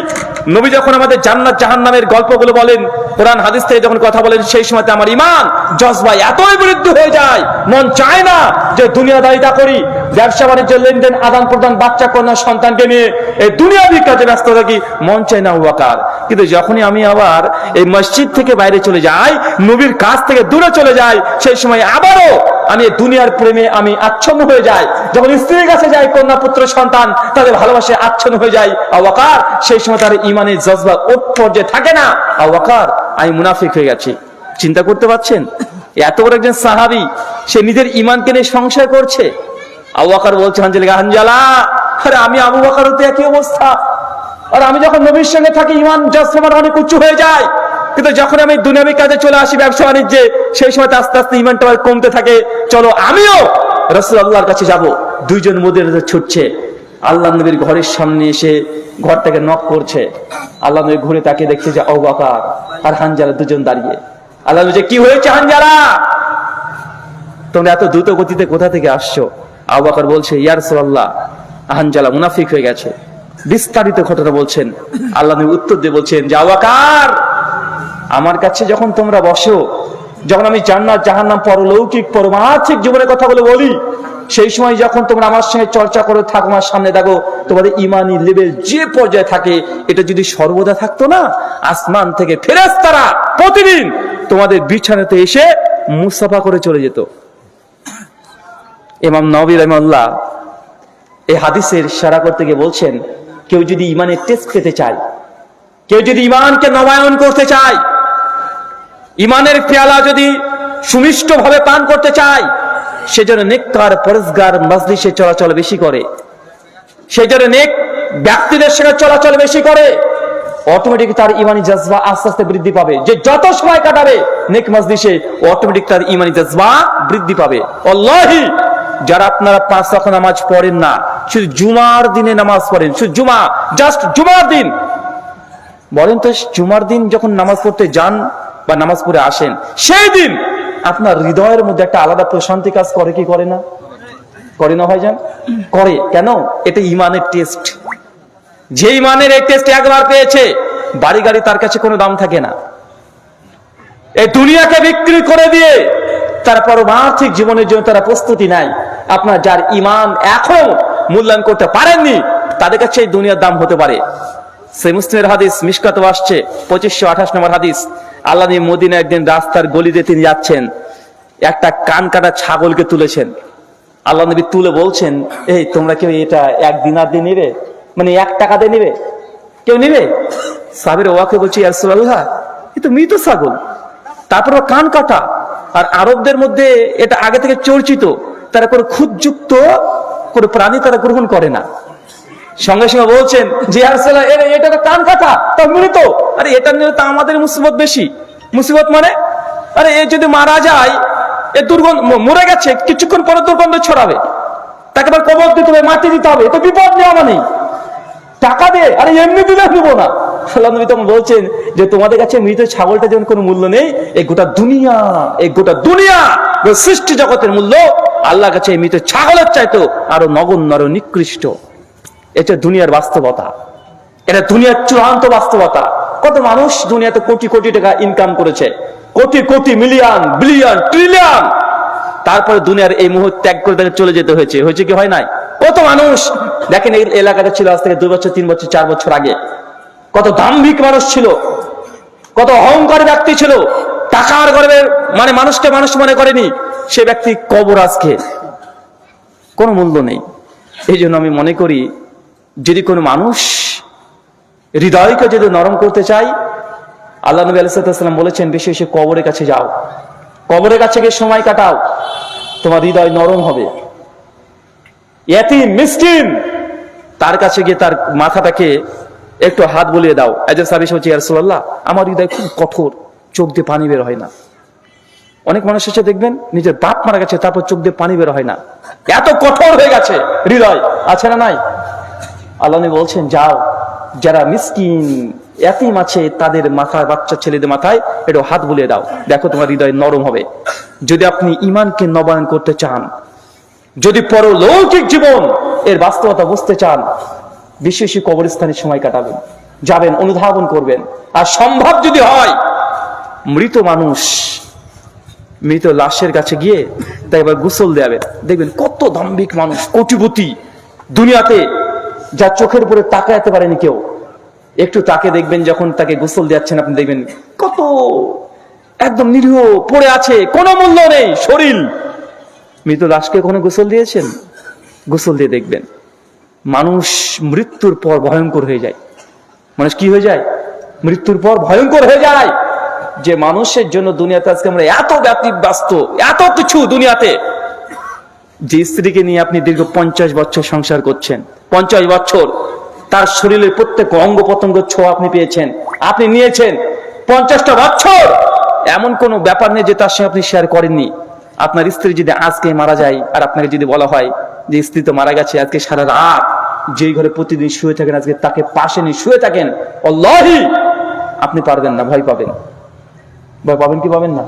নবী যখন আমাদের জান্নাত জাহান্নামের গল্পগুলো বলেন, কোরআন হাদিস থেকে যখন কথা বলেন, সেই সময়তে আমার ইমান জজবা এতই বৃদ্ধি হয়ে যায়, মন চায় না যে দুনিয়াদারিতা করি, ব্যবসা বাণিজ্য, লেনদেন, আদান প্রদান, বাচ্চা কন্যা সন্তানকে নিয়ে এই দুনিয়াবি কাজে ব্যস্ত থাকি, মন চায় না আবু বকর। কিন্তু যখনই আমি আবার এই মসজিদ থেকে বাইরে চলে যাই, নবীর কাছ থেকে দূরে চলে যাই, সেই সময় আবারও আমি দুনিয়ার প্রেমে আমি আচ্ছন্ন হয়ে যাই। যখন স্ত্রীর কাছে যাই, কন্যা পুত্র সন্তান, তাদের ভালোবাসে আচ্ছন্ন হয়ে যায় আবু বকর, সেই সময় তার ইমানের জজবা ওঠ পর্যায়ে থাকে না। আবু বকর, আমি মুনাফিক হয়ে গেছি। চিন্তা করতে পারছেন? এত বড় একজন সাহাবী, সে নিজের ইমানকে নিয়ে সংশয় করছে। আবু বকর বলছে, হানজালা, আরে আমি আবু বকর হতে একই অবস্থা, আর আমি যখন নবীর সঙ্গে থাকি ইমান জজবা অনেক উঁচু হয়ে যায়, কিন্তু যখন আমি দুনিয়াবি কাজে চলে আসি, ব্যবসা বাণিজ্যে, সেই সময় আস্তে আস্তে ইমানটা কমতে থাকে। চলো আমিও রাসূলুল্লাহর কাছে যাব। দুইজন মদিনাতে ছুটছে, আল্লাহ নবীর ঘরের সামনে এসে ঘরটাকে নক করছে। আল্লাহ নবী ঘুরে তাকিয়ে দেখছে যে আবু বকর আর হানজালা দুজন দাঁড়িয়ে। আল্লাহ নবী, কি হয়েছে হানজালা, তোমরা এত দ্রুত গতিতে কোথা থেকে আসছো? আবু বকর বলছে, ইয়া রাসূলুল্লাহ, হানজালা মুনাফিক হয়ে গেছে। বিস্তারিত ঘটনা বলছেন। আল্লাহ নবী উত্তর দিয়ে বলছেন যে, আবু বকর, আমার কাছে যখন তোমরা বসো, যখন আমি জান্নাত জাহান্নাম, পরলৌকিক পরমার্থিক জীবনের কথাগুলো বলি, সেই সময় যখন তোমরা আমার সঙ্গে চর্চা করে থাকো, আমার সামনে দেখো, তোমাদের ইমানি লেভেল যে পর্যায়ে থাকে, এটা যদি সর্বদা থাকতো না, আসমান থেকে ফেরেশতারা প্রতিদিন তোমাদের বিছানাতে এসে মুসাফা করে চলে যেত। ইমাম নববী রাহিমাহুল্লাহ এই হাদিসের ইশারা করতে গিয়ে বলছেন, কেউ যদি ইমানের টেস্ট পেতে চায়, কেউ যদি ইমানকে নবায়ন করতে চায়, ইমানের পেয়ালা যদি সুমিষ্ট ভাবে পান করতে চায়, সেজন্য নেককার পরেজগার মজলিসে চলাচল বেশি করে, সেজন্য নেক ব্যক্তিদের সঙ্গে চলাচল বেশি করে, অটোমেটিক তার ইমানি জজবা আস্তে আস্তে বৃদ্ধি পাবে। যে যত সময় কাটাবে নেক মজলিসে, অটোমেটিক তার ইমানি জজবা বৃদ্ধি পাবে। আল্লাহি, যারা আপনারা 5 ওয়াক্ত নামাজ পড়েন না, শুধু জুমার দিনে নামাজ পড়েন, শুধু জুমা, জাস্ট জুমার দিন, বলেন তো জুমার দিন যখন নামাজ পড়তে যান বা নামাজ পড়ে আসেন, সেই দিন আপনার হৃদয়ের মধ্যে একটা আলাদা প্রশান্তি কাজ করে কি করে না? করে না ভাইজান? করে। কেন? এটা ইমানের টেস্ট। যে ইমানের এই টেস্ট একবার পেয়েছে, বাড়ি গাড়ি তার কাছে কোনো দাম থাকে না। এই দুনিয়াকে বিক্রি করে দিয়ে তার পারমার্থিক জীবনের জন্য তারা প্রস্তুতি নাই। আপনার যার ইমান এখন মূল্যায়ন করতে পারেননি, তাদের কাছে এই দুনিয়ার দাম হতে পারে। সেই মুসলিমের হাদিস, মিশকাত আসছে 2528 নম্বর হাদিস। আল্লাহ নবী মদিনা একদিন রাস্তার গলিতে তিনি যাচ্ছেন, একটা কান কাটা ছাগলকে তুলেছেন। আল্লাহ নবী তুলে বলছেন, এই তোমরা কেউ এটা 1 দিনার দিয়ে নিবে, মানে 1 টাকা দিয়ে নিবে? কেউ নিবে? সাহাবীরা ওয়াকে বলছে, ইয়া রাসূলুল্লাহ, এ তো মৃত ছাগল, তারপর কান কাটা। আর আরবদের মধ্যে এটা আগে থেকে চর্চিত, তারা কোনো খুদযুক্ত কোনো প্রাণী তারা গ্রহণ করে না। সঙ্গে সঙ্গে বলছেন যে ইয়া রাসূলুল্লাহ, এটা তো কান কাটা, তা মৃত। আরে এটা নিয়ে তো আমাদের মুসিবত বেশি। মুসিবত মানে, আরে এ যদি মারা যায়, এ দুর্গন্ধ, মরে গেছে, কিছুক্ষণ পরে দুর্গন্ধ ছড়াবে, তাকে আবার কবর দিতে হবে, মাটি দিতে হবে, তো বিপদ নেওয়া নেই, টাকা দে। আরে এমনি দিলে নিব না। আল্লাহ নবী তখন বলছেন যে তোমাদের কাছে মৃত ছাগলটা যেমন কোনো মূল্য নেই, এই গোটা দুনিয়া সৃষ্টি জগতের মূল্য আল্লাহর কাছে এই মৃত ছাগলের চাইতো আরো নগণ্য, আরো নিকৃষ্ট। এটা দুনিয়ার বাস্তবতা, এটা দুনিয়ার চূড়ান্ত বাস্তবতা। কত মানুষ দুনিয়াতে কোটি কোটি টাকা ইনকাম করেছে, crore crore, million, billion, trillion, তারপরে দুনিয়ার এই মুহূর্তে ত্যাগ করে তাকে চলে যেতে হয়েছে। হয়েছে কি হয় নাই? কত মানুষ দেখেন, এই এলাকাটা ছিল আজ থেকে 2 বছর, 3 বছর, 4 বছর আগে, কত দাম্ভিক মানুষ ছিল, কত অহংকারী ব্যক্তি ছিল, টাকার গর্বে মানে মানুষকে মানুষ মনে করেনি, সে ব্যক্তি কবর আজকে কোনো মূল্য নেই। এই জন্য আমি মনে করি, যদি কোনো মানুষ হৃদয়কে যদি নরম করতে চাই, আল্লাহ নবী আলাইহিস সালাম বলেছেন, বেশি বেশি কবরের কাছে যাও, কবরের কাছে গিয়ে সময় কাটাও, তোমার হৃদয় নরম হবে। ইয়াতীম, মিসকিন, তার কাছে গিয়ে তার মাথাটাকে একটু হাত বুলিয়ে দাও। একজন সাহাবী বলছে, ইয়া রাসূলুল্লাহ, আমার হৃদয় খুব কঠোর, চোখ দিয়ে পানি বের হয় না। অনেক মানুষ এসে দেখবেন নিজের বাপ মারা গেছে, তারপর চোখ দিয়ে পানি বের হয় না, এত কঠোর হয়ে গেছে হৃদয়। আছে না নাই? আল্লাহ নবী বলছেন, যাও, যারা মিসকিন ইয়াতীম আছে তাদের মাথায়, বাচ্চা ছেলেদের মাথায় একটু হাত বুলিয়ে দাও, দেখো তোমার হৃদয় নরম হবে। যদি আপনি ইমানকে নবায়ন করতে চান, যদি পরলৌকিক জীবন এর বাস্তবতা বুঝতে চান, বিশেষ কবরস্থানে সময় কাটাবেন, যাবেন, অনুধাবন করবেন। আর সম্ভব যদি হয়, মৃত মানুষ, মৃত লাশের কাছে গিয়ে তাই এবার গোসল দেবেন। দেখবেন কত দাম্ভিক মানুষ, কোটিপতি, দুনিয়াতে যা চোখের উপরে তাকাতে পারেনি কেউ, একটু তাকে দেখবেন, যখন তাকে গোসল দিচ্ছেন আপনি দেখবেন কত একদম নিরীহ পড়ে আছে, কোনো মূল্য নেই শরীর। মৃত লাশকে কোনো গোসল দিয়েছেন? গোসল দিয়ে দেখবেন মানুষ মৃত্যুর পর ভয়ঙ্কর হয়ে যায়। মানুষ কি হয়ে যায়? মৃত্যুর পর ভয়ঙ্কর হয়ে যায়। যে মানুষের জন্য দুনিয়াতে আজকে আমরা এত ব্যস্ত, এত কিছু দুনিয়াতে, যে স্ত্রীকে নিয়ে আপনি দীর্ঘ 50 বছর সংসার করছেন, 50 বছর তার শরীরের প্রত্যেক অঙ্গ প্রত্যঙ্গ ছোঁয়া আপনি পেয়েছেন, আপনি নিয়েছেন 50টা বছর, এমন কোনো ব্যাপার নেই যে তার সঙ্গে আপনি শেয়ার করেননি। আপনার স্ত্রী যদি আজকে মারা যায়, আর আপনাকে যদি বলা হয় যে স্ত্রী তো মারা গেছে, আজকে সারা রাত যেই ঘরে প্রতিদিন শুয়ে থাকেন, আজকে তাকে পাশে নিয়ে শুয়ে থাকেন, আল্লাহি আপনি পারবেন না, ভয় পাবেন। ভয় পাবেন কি পাবেন না?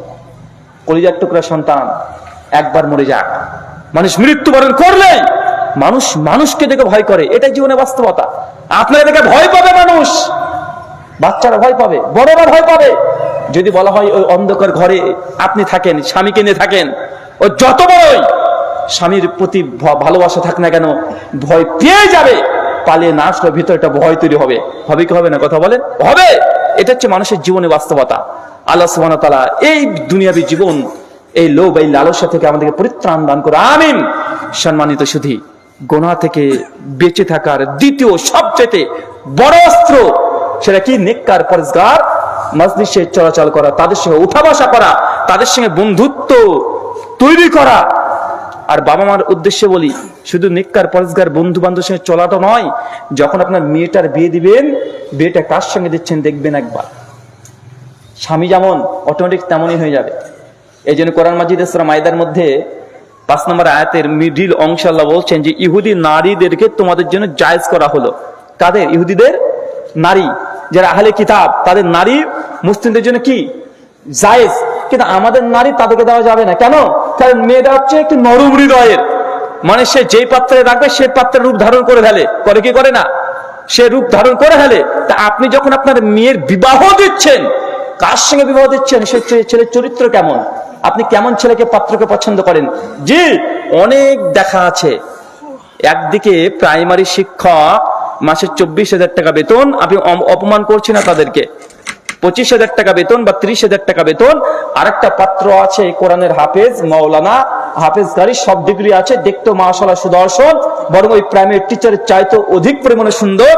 কলিজার টুকরা সন্তান একবার মরে যাক, মানুষ মৃত্যুবরণ করলেই মানুষ মানুষকে দেখে ভয় করে, এটাই জীবনে বাস্তবতা। আপনাকে দেখে ভয় পাবে মানুষ, বাচ্চারা ভয় পাবে, বড়রা ভয় পাবে। যদি বলা হয় ওই অন্ধকার ঘরে আপনি থাকেন, স্বামীকে নিয়ে থাকেন, ও যত বড়ই স্বামীর প্রতি ভালোবাসা থাক না কেন, ভয় পেয়ে যাবে, পালিয়ে না আসলে ভিতরে একটা ভয় তৈরি হবে। হবে কি হবে না? কথা বলেন, হবে। এটা হচ্ছে মানুষের জীবনে বাস্তবতা। আল্লাহ সুবহানাহু ওয়া তাআলা এই দুনিয়াবী জীবন, এই লোভ, এই লালসা থেকে আমাদেরকে পরিত্রাণ দান করে, আমিন। সম্মানিত সুধী, গুনাহ থেকে বেঁচে থাকার দ্বিতীয় সবচেয়ে বড় অস্ত্র, সেটা কি? নেককার, পরেজগার মজলিসে চলাচল করা, তাদের সঙ্গে উঠা বসা করা, তাদের সঙ্গে বন্ধুত্ব তৈরি করা, আর বাবা মার উদ্দেশ্যে বলি, শুধু নেককার পরেজগার বন্ধু বান্ধবের সঙ্গে চলাটা নয়, যখন আপনার মেয়েটার বিয়ে দিবেন, বিয়েটা কার সঙ্গে দিচ্ছেন দেখবেন একবার। স্বামী যেমন অটোমেটিক তেমনই হয়ে যাবে। এই জন্য কোরআন মাজিদের সূরা মাইদার মধ্যে 5 নম্বর আয়াতের মিডিল অংশ আল্লাহ বলছেন যে ইহুদি নারীদেরকে তোমাদের জন্য জায়েজ করা হলো। কাদের? ইহুদিদের নারী, যারা আহলে কিতাব, তাদের নারী মুসলিমদের জন্য কি জায়েজ, কিন্তু আমাদের নারী তাদেরকে দেওয়া যাবে না। কেন? কারণ মেয়েটা হচ্ছে একটু নরম হৃদয়ের, মানে সে যেই পাত্রে রাখবে সে পাত্রের রূপ ধারণ করে ফেলে, করে কি করে না, সে রূপ ধারণ করে ফেলে। তা আপনি যখন আপনার মেয়ের বিবাহ দিচ্ছেন, কার সঙ্গে বিবাহ দিচ্ছেন? সে ছেলের চরিত্র কেমন, আপনি কেমন ছেলেকে পাত্রকে পছন্দ করেন? জি, অনেক দেখা আছে। একদিকে প্রাইমারি শিক্ষক, মাসে 24,000 টাকা বেতন, আপনি অপমান করছেন না তাদেরকে, 25,000 টাকা বেতন বা 30,000 টাকা বেতন। আরেকটা পাত্র আছে কোরআনের হাফেজ, মাওলানা, হাফেজগারি সব ডিগ্রি আছে, দেখতো মাশাআল্লাহ সুদর্শন, বরং ওই প্রাইমারি টিচারের চাইতে অধিক পরিমাণে সুন্দর,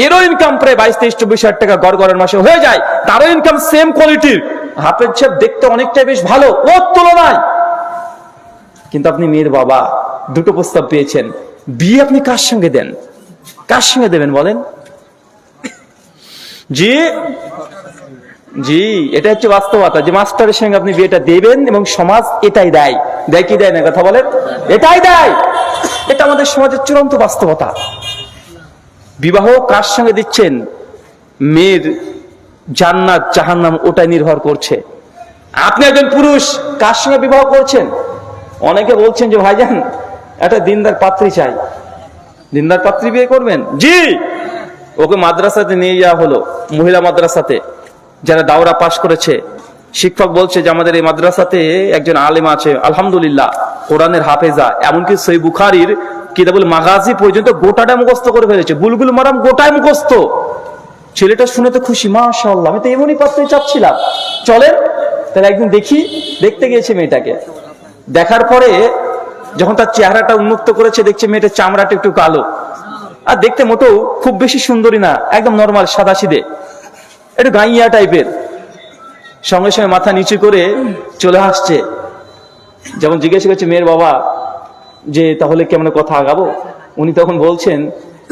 এরও ইনকাম প্রায় 22-23-24,000 টাকা গড়গড়ের মাসে হয়ে যায়, তারও ইনকাম সেম কোয়ালিটির। হাফেজ সাহেব দেখতে অনেকটাই বেশ ভালো ওর তুলনায়। কিন্তু আপনি মেয়ের বাবা, দুটো প্রস্তাব পেয়েছেন, বিয়ে আপনি কার সঙ্গে দেন, কার সঙ্গে দেবেন বলেন? জি জি, এটা হচ্ছে বাস্তবতা, যে মাস্টারের সঙ্গে আপনি বিয়েটা দেবেন, এবং সমাজ এটাই দেয়। দেয় কি দেয় না কথা বলেন? এটাই দেয়। এটা আমাদের সমাজের চূড়ান্ত বাস্তবতা। বিবাহ কার সঙ্গে দিচ্ছেন, মেয়ের জান্নাত জাহান্নাম ওটাই নির্ভর করছে। আপনি একজন পুরুষ, কার সঙ্গে বিবাহ করছেন? অনেকে বলছেন যে ভাইজান একটা দিনদার পাত্রী চাই, দিনদার পাত্রী বিয়ে করবেন? জি, ওকে মাদ্রাসাতে নিয়ে যাওয়া হলো, মহিলা মাদ্রাসাতে, যারা দাওরা পাশ করেছে। শিক্ষক বলছে যে আমাদের এই মাদ্রাসাতে একজন আলেম আছে, আলহামদুলিল্লাহ, কোরআনের হাফেজা, এমনকি সহিহ বুখারীর কিতাবুল মাগাজি পর্যন্ত গোটাটা মুখস্থ করে ফেলেছে, বুলবুল মারাম গোটাই মুখস্থ। ছেলেটা শুনে তো খুশি, মাশাআল্লাহ, আমি তো এমনই পাত্রই চাচ্ছিলাম, চলেন তাহলে একদিন দেখি। দেখতে গিয়েছে মেয়েটাকে, দেখার পরে যখন তার চেহারাটা উন্মুক্ত করেছে, দেখছে মেয়েটার চামড়াটা একটু কালো, আর দেখতে মোটেও খুব বেশি সুন্দরী না, একদম নর্মাল সাদাসিধে, একটু গাইয়া টাইপের। সঙ্গে সঙ্গে মাথা নিচু করে চলে আসছে। যখন জিজ্ঞেস করছে মেয়ের বাবা যে তাহলে কেমন কথা আগাবো, উনি তখন বলছেন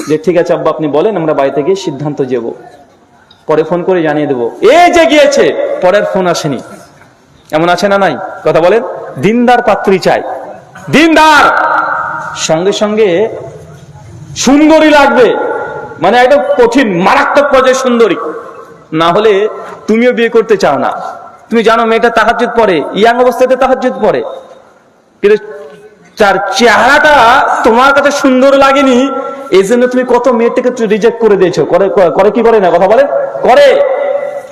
যে ঠিক আছে আব্বা, আপনি বলেন, আমরা বাড়ি থেকে সিদ্ধান্ত যাবো, পরে ফোন করে জানিয়ে দেবো। এই যে গিয়েছে, পরের ফোন আসেনি। এমন আছে না নাই কথা বলেন? দিনদার পাত্রী চাই, দিনদার, সঙ্গে সঙ্গে সুন্দরী লাগবে, মানে একদম কঠিন মারাত্মক পর্যায়ে সুন্দরী, না হলে তুমিও বিয়ে করতে চাও না। তুমি জানো মেয়েটা তাহাজ্জুদ পড়ে, ইয়াং অবস্থাতে তাহাজ্জুদ পড়ে, কিন্তু তার চেহারাটা তোমার কাছে সুন্দর লাগেনি, এই জন্য তুমি কত মেয়েটাকে রিজেক্ট করে দিয়েছো। করে কি করে না কথা বলেন? করে।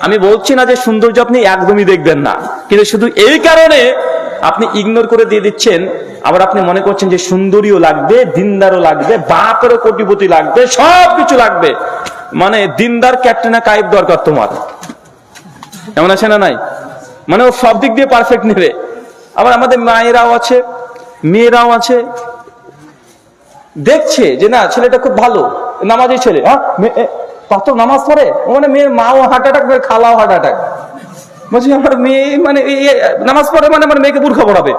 আমি বলছি না যে সৌন্দর্য আপনি একদমই দেখবেন না, কিন্তু শুধু এই কারণে আপনি ইগনোর করে দিয়ে দিচ্ছেন, আবার আপনি মনে করছেন যে সুন্দরীও লাগবে, দিনদারও লাগবে, বাপেরও কোটিপতি লাগবে, সবকিছু লাগবে, মানে দিনদার ক্যাটরিনা কাইফ দরকার তোমার। এমন আছে না নাই? মানে ও সব দিক দিয়ে পারফেক্ট নেবে। আবার আমাদের মায়েরাও আছে, মেয়েরাও আছে, দেখছে যে না ছেলেটা খুব ভালো, নামাজি ছেলে, হ্যাঁ কত নামাজ পড়ে, মানে মেয়ের মাও হার্ট অ্যাটাক, খালাও হার্ট অ্যাটাক। বলছি আমার মেয়ে মানে নামাজ পড়ে, মানে আমার মেয়েকে বুরখা পড়াবে,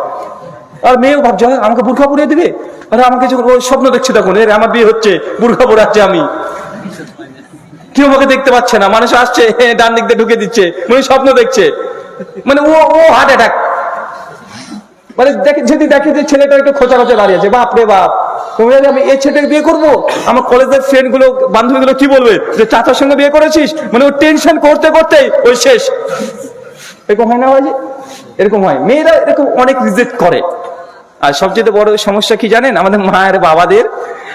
আর মেয়েও ভাবছে আমাকে বুরখা পড়িয়ে দিবে। আরে আমাকে যখন স্বপ্ন দেখছে তখন আমার বিয়ে হচ্ছে, বুরখা পড়াচ্ছে, আমি কেউ আমাকে দেখতে পাচ্ছে না, মানুষ আসছে ডান দিক দিয়ে ঢুকে দিচ্ছে, মানে স্বপ্ন দেখছে, মানে ও হার্ট অ্যাটাক। মানে যদি দেখে যে ছেলেটা একটু খোঁচা খোঁচা দাঁড়িয়ে আছে, বাপ রে বাপ, তুমি যদি আমি এই ছেলেটাকে বিয়ে করবো, আমার কলেজের ফ্রেন্ড গুলো, বান্ধবী গুলো কি বলবে যে চাচার সঙ্গে বিয়ে করেছিস, মানে ও টেনশন করতে করতে ওই শেষ। এরকম হয় না ভাই? এরকম হয়, মেয়েরা এরকম অনেক রিজেক্ট করে। আর সবচেয়ে বড় সমস্যা কি জানেন? আমাদের মায়ের বাবাদের,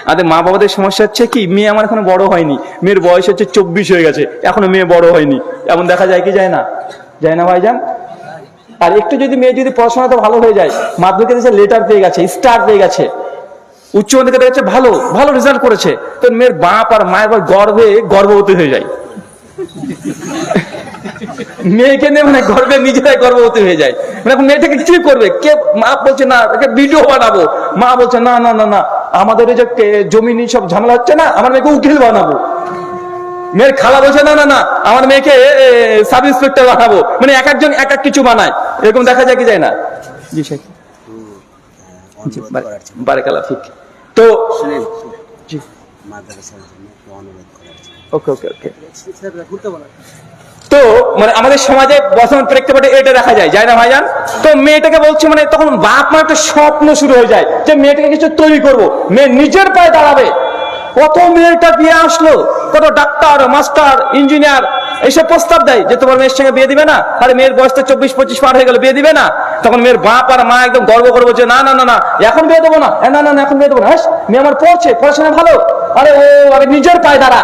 আমাদের মা বাবাদের সমস্যা হচ্ছে কি, মেয়ে আমার এখনো বড় হয়নি, মেয়ের বয়স হচ্ছে 24 হয়ে গেছে, এখনো মেয়ে বড় হয়নি। এমন দেখা যায় কি যায় না? যায় না ভাইজান? আর একটু যদি মেয়ে যদি পড়াশোনাতে ভালো হয়ে যায়, মাধ্যমিকে দেশে লেটার পেয়ে গেছে, স্টার পেয়ে গেছে, উচ্চ মাধ্যমিকে দেখেছে ভালো ভালো রেজাল্ট করেছে, তো মেয়ের বাপ আর মায়ের গর্ভবতী হয়ে যায়। মেয়েকে নিয়ে মানে গর্বে নিজেরাই গর্ভবতী হয়ে যায়। মানে এখন মেয়েটাকে কি করবে? কে? মা বলছে না ভিডিও বানাবো, মা বলছে না না না না, আমাদের এই যে জমিনি সব ঝামেলা হচ্ছে না, আমার মেয়েকে উকিল বানাবো। মেয়ের খালা বলছে না না না, আমার মেয়েকে সাব ইন্সপেক্টর বানাবো। মানে এক একজন এক এক কিছু বানায়, এরকম দেখা যায় কি যায় না? জি স্যার। বারাকাল্লাহ ফিক। তো ওকে ওকে ওকে। তো মানে আমাদের সমাজে বর্তমান প্রেক্ষাপটে এটা দেখা যায় না ভাইজান? তো মেয়েটাকে বলছে, মানে তখন বাপ মা একটা স্বপ্ন শুরু হয়ে যায় যে মেয়েটাকে কিছু তৈরি করব, মেয়ে নিজের পায়ে দাঁড়াবে। কত মেয়েটা বিয়ে আসলো, কত ডাক্তার, মাস্টার, ইঞ্জিনিয়ার এইসব প্রস্তাব দেয় যে তোমার মেয়ের সঙ্গে বিয়ে দিবে না। আরে মেয়ের বয়স তো 24-25 পার হয়ে গেল, বিয়ে দিবে না? তখন মেয়ের বাপ আর মা একদম গর্ব করবো যে না না না না এখন বিয়ে দেবো না, না না না এখন বিয়ে দেবো না। মেয়ে আমার পড়ছে, পড়াশোনা ভালো, আরে ও আরে নিজের পায়ে দাঁড়া।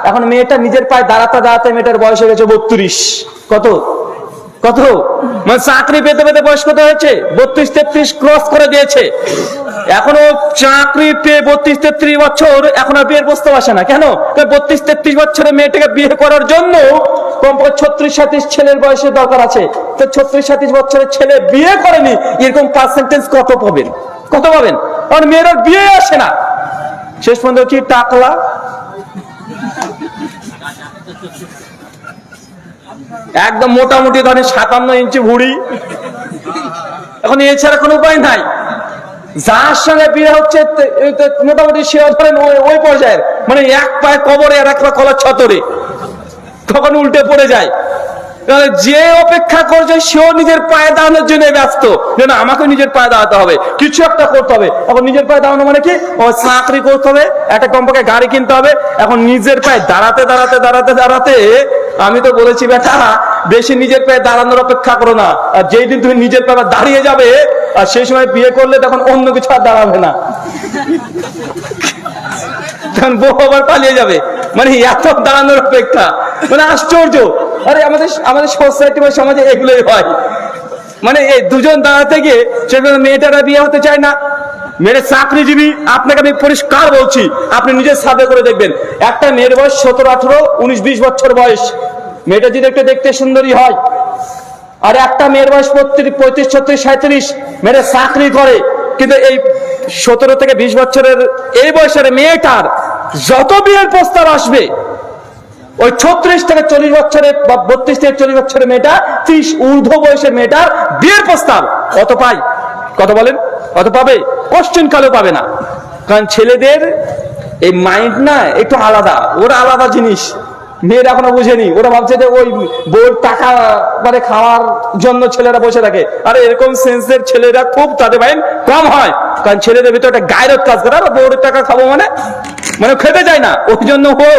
এখন মেয়েটা নিজের পায়ে দাঁড়াতে দাঁড়াতে মেয়েটার বয়স হয়ে গেছে 32। কত কত মানে চাকরি পেতে পেতে বয়স কত হয়েছে? 32-33 ক্রস করে দিয়েছে। এখনো চাকরি পেয়ে 32-33 বছর এখন আর বিয়ের প্রস্তাব আসে না। কেন? 32-33 বছরের মেয়েটাকে বিয়ে করার জন্য কমপক্ষে 36-37 ছেলের বয়সের দরকার আছে। তো 36-37 বছরের ছেলে বিয়ে করেনি, এরকম পার্সেন্টেজ কত পাবেন? কত পাবেন? আর মেয়েরা বিয়ে আসে না। শেষ পর্যন্ত কি টাকলা, একদম মোটামুটি ধরেন 57 ইঞ্চি ভুড়ি। এখন এছাড়া কোনো উপায় নাই। যার সঙ্গে বিয়ে হচ্ছে মোটামুটি সেও ধরেন ওই পর্যায়ের, মানে এক পায়ে কবরে আর এক পা কলার ছতরে, তখন উল্টে পড়ে যায়। যে অপেক্ষা করছে সেও নিজের পায়ে দাঁড়ানোর জন্য ব্যস্ত, যে না আমাকে নিজের পায়ে দাঁড়াতে হবে, কিছু একটা করতে হবে। এখন নিজের পায়ে দাঁড়ানো মানে কি? ও চাকরি করতে হবে, একটা কমপক্ষে গাড়ি কিনতে হবে। এখন নিজের পায়ে দাঁড়াতে দাঁড়াতে দাঁড়াতে দাঁড়াতে আমি তো বলেছি বেটা বেশি নিজের পায়ে দাঁড়ানোর অপেক্ষা করো না। আর যেই দিন তুমি নিজের পায়ে দাঁড়িয়ে যাবে আর সেই সময় বিয়ে করলে তখন অন্য কিছু আর দাঁড়াবে না, তখন বউ আবার পালিয়ে যাবে। মানে এত দাঁড়ানোর অপেক্ষা, মানে আশ্চর্য। আরে আমাদের সোসাইটি বা সমাজে এগুলোই হয়। মানে এই দুজন দাঁড়াতে গিয়ে সেখানে মেয়েটারা বিয়ে হতে চায় না। মেয়ের চাকরিজীবী, আপনাকে আমি পরিষ্কার বলছি, আপনি নিজের সাথে করে দেখবেন। একটা মেয়ের বয়স 17, 18, 19, 20 বছর বয়স, মেয়েটা যদি একটু দেখতে সুন্দরী হয়। আর একটা মেয়ের বয়স 35, 36, 37, মেয়েটা চাকরি করে। কিন্তু এই 17 থেকে 20 বছরের এই বয়সের মেয়েটার যত বিয়ের প্রস্তাব আসবে, ওই 36 থেকে 40 বছরের বা 32 থেকে 40 বছরের মেয়েটা, 30 ঊর্ধ্ব বয়সের মেয়েটার বিয়ের প্রস্তাব কত পায়? কত বলেন? কত পাবে? কোশ্চেন কালেও পাবে না। কারণ ছেলেদের এই মাইন্ড না একটু আলাদা, ওরা আলাদা জিনিস। মেয়েরা এখনো বুঝেনি, ওরা ভাবছে যে ওই বউর টাকা মানে খাওয়ার জন্য ছেলেরা বসে থাকে। আরে এরকম সেন্সের ছেলেরা খুব, তাদের মাইন্ড কম হয়। কারণ ছেলেদের ভিতরে একটা গায়রত কাজ করে, আর বউর টাকা খাবো মানে খেতে যায় না। ওই জন্য ও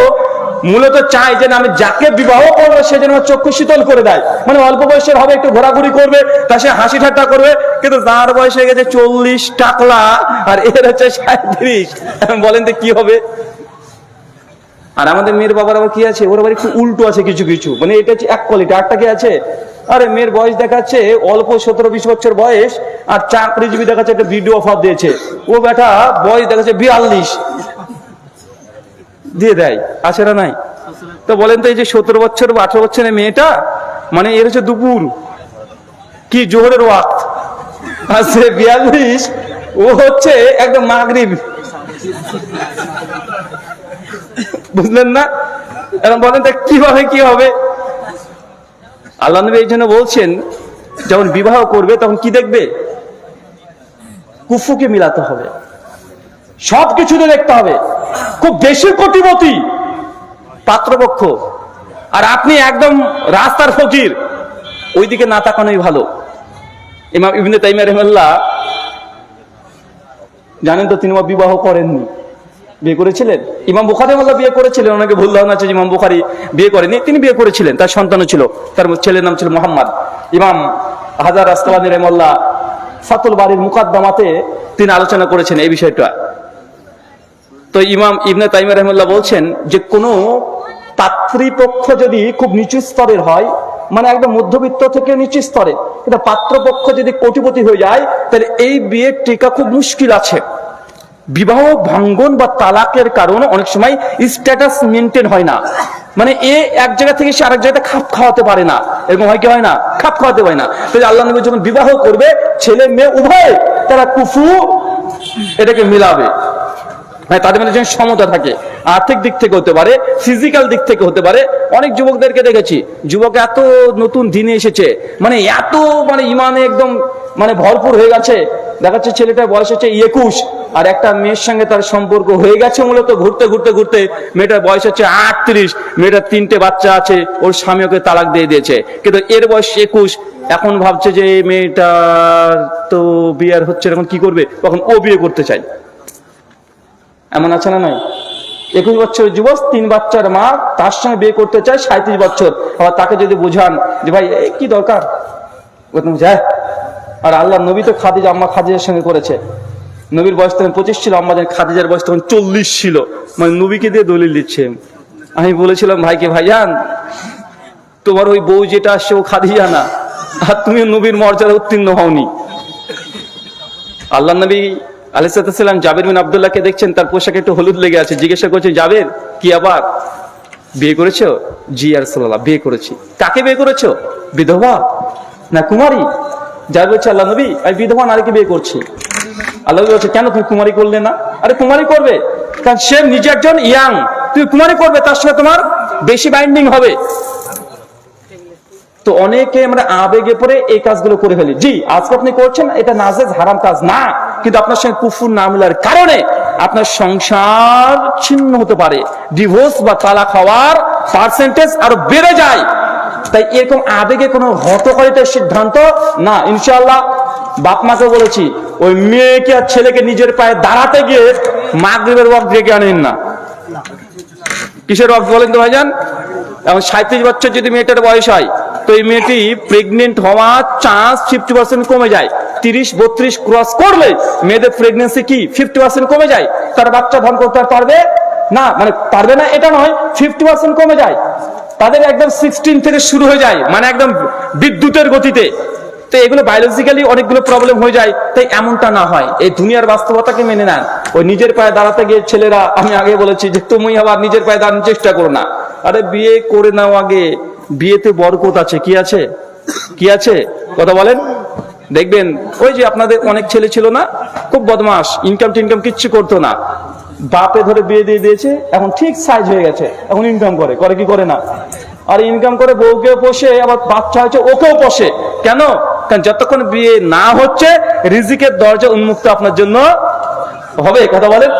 মূলত চায় যে আমি যাকে বিবাহ করবো সে যেন চক্ষু শীতল করে দেয়। মানে অল্প বয়সের হবে, একটু ঘোরাঘুরি করবে, তা সে হাসি ঠাট্টা করবে। কিন্তু যার বয়স হয়ে গেছে 40 টাকলা আর এর হচ্ছে 37, বলেন তো কি হবে? আর আমাদের মেয়ের বাবার আবার কি আছে, ওর আবার একটু উল্টো আছে কিছু কিছু। মানে এটা হচ্ছে এক কোয়ালিটি। আরটা কি আছে? আরে মেয়ের বয়স দেখাচ্ছে অল্প 17-20 বছর বয়স, আর চাকরিজীবী দেখাচ্ছে একটা ভিডিও অফার দিয়েছে, ও বেটা বয়স দেখাচ্ছে 42 দিয়ে দেয়। আছে না নাই? তো বলেন তো এই যে 17 বছর বা 18 বছরের মেয়েটা, মানে এর হচ্ছে দুপুর কি জোহরের ওয়াক্ত, আর সে 42 ও হচ্ছে একদম মাগরিব। বুঝলেন না? এখন বলেন তো কিভাবে কি হবে? আল্লাহ নবী এই জন্য বলছেন, যখন বিবাহ করবে তখন কি দেখবে? কুফুকে মিলাতে হবে, সবকিছুতে দেখতে হবে। খুব বেশি কোটিপতি পাত্রপক্ষ, আর আপনি একদম রাস্তার ফকির, ওইদিকে না তাকানোই ভালো। ইমাম ইবনে তাইমিয়া রাহিমাহুল্লাহ জানেন তো, তিনি বিবাহ করেননি, বিয়ে করেছিলেন। ইমাম বুখারী রাহিমাহুল্লাহ বিয়ে করেছিলেন, অনেকে ভুল ধারণা আছে যে ইমাম বুখারী বিয়ে করেনি, তিনি বিয়ে করেছিলেন, তার সন্তানও ছিল, তার ছেলের নাম ছিল মুহাম্মদ। ইমাম হাজার আসকালানী রাহিমাহুল্লাহ ফাতুল বারির মুকাদ্দামাতে তিনি আলোচনা করেছেন এই বিষয়টা। তো ইমাম ইবনে তাইমিয়া রাহিমাহুল্লাহ বলছেন যে কোনো পাত্রীপক্ষ যদি খুব নিচু স্তরের হয়, মানে একদম মধ্যবিত্ত থেকে নিচু স্তরে, কিন্তু পাত্রপক্ষ যদি কোটিপতি হয়ে যায়, তাহলে এই বিয়ের টিকা খুব মুশকিল আছে। বিবাহ ভাঙ্গন বা তালাকের কারণে অনেক সময় স্ট্যাটাস মেনটেন হয় না। মানে এ এক জায়গা থেকে সে আরেক জায়গাতে খাপ খাওয়াতে পারে না, এরকম হয় কি হয় না? খাপ খাওয়াতে পারে না। তাই আল্লাহ নবী যখন বিবাহ করবে, ছেলে মেয়ে উভয় তারা কুফু এটাকে মিলাবে, তাদের মধ্যে যেন সমতা থাকে। আর্থিক দিক থেকে হতে পারে, ফিজিক্যাল দিক থেকে হতে পারে। অনেক যুবকদেরকে দেখেছি, যুবক এত নতুন দিনে এসেছে, মানে এত মানে ইমানে একদম মানে ভরপুর হয়ে গেছে, দেখা যাচ্ছে ছেলেটার বয়স হচ্ছে 21 আর একটা মেয়ের সঙ্গে তার সম্পর্ক হয়ে গেছে মূলত ঘুরতে ঘুরতে ঘুরতে, মেয়েটার বয়স হচ্ছে 38, মেয়েটার 3টে বাচ্চা আছে, ওর স্বামী ওকে তালাক দিয়ে দিয়েছে, কিন্তু এর বয়স 21। এখন ভাবছে যে মেয়েটার তো বিয়ে আর হচ্ছে, এখন কি করবে, তখন ও বিয়ে করতে চায়। এমন আছে না নাই? 21 বছর যুবক, 3 বাচ্চার মা, তার সঙ্গে বিয়ে করতে চায় 37 বছর। আবার তাকে যদি বুঝান যে ভাই কি দরকার, যায়। আর আল্লাহ নবী তো খাদিজা, আম্মা খাদিজার সঙ্গে করেছে। নবীর বয়স তখন 25 ছিল, আম্মা খাদিজার বয়স তখন 40 ছিল। মানে নবীকে দিয়ে দলিল দিচ্ছে। আমি বলেছিলাম ভাইকে, ভাইজান তোমার ওই বউ যেটা আসছে ও খাদিজা না, আর তুমি নবীর মর্যাদা উত্তীর্ণ হওনি। আল্লাহ নবী আলাইহিস সালাম জাবের বিন আব্দুল্লাহকে দেখছেন, তার পোশাকে একটু হলুদ লেগে আছে, জিজ্ঞাসা করছে, জাবের কি আবার বিয়ে করেছো? জি ইয়া রাসূলুল্লাহ, বিয়ে করেছি। কাকে বিয়ে করেছো? বিধবা না কুমারী? জাবের বলছে, আল্লাহ নবী আমি বিধবা নারীকে বিয়ে করছি। আল্লাহ নবী বলছে, কেন তুমি কুমারী করলে না? আরে কুমারী করবে, কারণ সে নিজে একজন ইয়াং, তুমি কুমারী করবে, তার সঙ্গে তোমার বেশি বাইন্ডিং হবে। তো অনেকে আমরা আবেগে পড়ে এই কাজগুলো করে ফেলি। জি আজকে আপনি করছেন, এটা নাজেজ হারাম কাজ না, কিন্তু আপনার সঙ্গে কুফর না মিলার কারণে আপনার সংসার ছিন্ন হতে পারে, ডিভোর্স বা তালাক হওয়ার পার্সেন্টেজ আরো বেড়ে যায়। তাই এরকম আবেগে কোনো হঠকারিতার সিদ্ধান্ত না। ইনশাআল্লাহ বাপ মাকে বলেছি, ওই মেয়েকে আর ছেলেকে নিজের পায়ে দাঁড়াতে গিয়ে মাগরিবের ওয়াক্ত ডেকে আনেন না। কিসের ওয়াক্ত বলেন তো ভাইজান? এখন 37 বছর যদি মেয়েটার বয়স হয়, তো এই মেয়েটি প্রেগনেন্ট হওয়ার চান্স 50% কমে যায়। 30-32 ক্রস করলে মেয়েদের প্রেগনেন্সি কি 50% কমে যায়। তার বাচ্চা ধারণ করতে পারবে না, মানে পারবে না এটা নয়, 50% কমে যায়। তাদের একদম 16 থেকে শুরু হয়ে যায়, মানে একদম বিদ্যুতের গতিতে। তো এগুলো বায়োলজিক্যালি অনেকগুলো প্রবলেম হয়ে যায়। তাই এমনটা না হয়, এই দুনিয়ার বাস্তবতাকে মেনে নেন। ওই নিজের পায়ে দাঁড়াতে গিয়ে ছেলেরা, আমি আগে বলেছি যে তুমি আবার নিজের পায়ে দাঁড়ানোর চেষ্টা করো না। আরে বিয়ে করে নাও আগে, বিয়েতে বরকত আছে। কি আছে? কি আছে? কথা বলেন। দেখবেন ওই যে আপনাদের অনেক ছেলে ছিল না, খুব বদমাস, ইনকাম টিনকাম কিচ্ছু করতো না, বাপে ধরে বিয়ে দিয়ে দিয়েছে, এখন ঠিক সাইজ হয়ে গেছে, এখন ইনকাম করে, করে কি করে না? আর ইনকাম করে বউকেও পোষে, আবার বাচ্চা হয়েছে ওকেও পোষে। কেন? কারণ যতক্ষণ বিয়ে না হচ্ছে রিজিকের দরজা উন্মুক্ত আপনার জন্য হবে। কথা বলেন।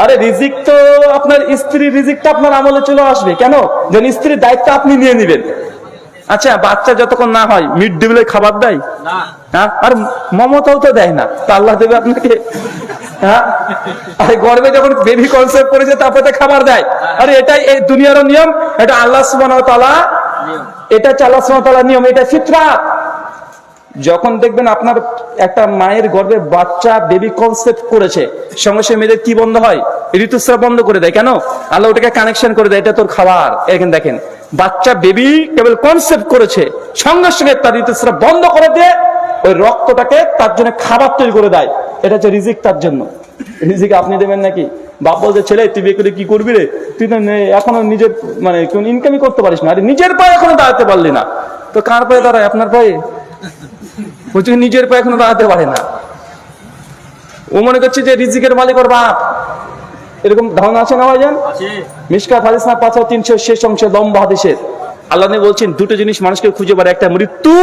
আরে রিজিক তো আপনার স্ত্রীর রিজিকটা আপনার আমলে চলে আসবে। কেন? যেন স্ত্রীর দায়িত্ব আপনি নিয়ে নেবেন। আচ্ছা বাচ্চা যতক্ষণ না হয় মিড ডে মিলের খাবার দেয় না, হ্যাঁ, আর মমতাও তো দেয় না, তা আল্লাহ দেবে আপনাকে? হ্যাঁ, আরে গর্বে যখন বেবি কনসেপ্ট করেছে তারপরে খাবার দেয়। আরে এটাই এই দুনিয়ার নিয়ম, এটা আল্লাহ সুবহানাহু ওয়া তাআলা, এটা হচ্ছে আল্লাহ সুবহানাহু ওয়া তাআলার নিয়ম, এটা ফিতরাত। যখন দেখবেন আপনার একটা মায়ের গর্ভে বাচ্চা বেবি কনসেপ্ট করেছে, সঙ্গে সঙ্গে মেয়েদের কি বন্ধ হয়? ঋতুস্রাব বন্ধ করে দেয়। কেন? আল্লাহ ওটাকে কানেকশন করে দেয়, এটা তোর খাবার। এখানে দেখেন, বাচ্চা বেবি কেবল কনসেপ্ট করেছে, সঙ্গে সঙ্গে তার ঋতুস্রাব বন্ধ করে দিয়ে ওই রক্তটাকে তার জন্য খাবার তৈরি করে দেয়। এটা হচ্ছে রিজিক তার জন্য। রিজিক আপনি দেবেন নাকি? বাপ বলছে, ছেলে তুই বিয়ে করে কি করবি রে, তুই তো এখনো নিজের মানে কোন ইনকামই করতে পারিস না। আরে নিজের পায়ে এখনো দাঁড়াতে পারলি না, তো কার পায়ে দাঁড়ায়? আপনার পায়ে। বলছে নিজের পায়ে এখনো দাঁড়াতে পারে না, ও মনে করছে যে রিজিকের মালিক ওর বাপ। এরকম ধারণা আছে না ভাইজান? মিশকাত হাদিস না 5300 শেষ অংশ লম্বা হাদিসের আল্লাহ নবী বলছেন, দুটো জিনিস মানুষকে খুঁজে পারে, একটা মৃত্যু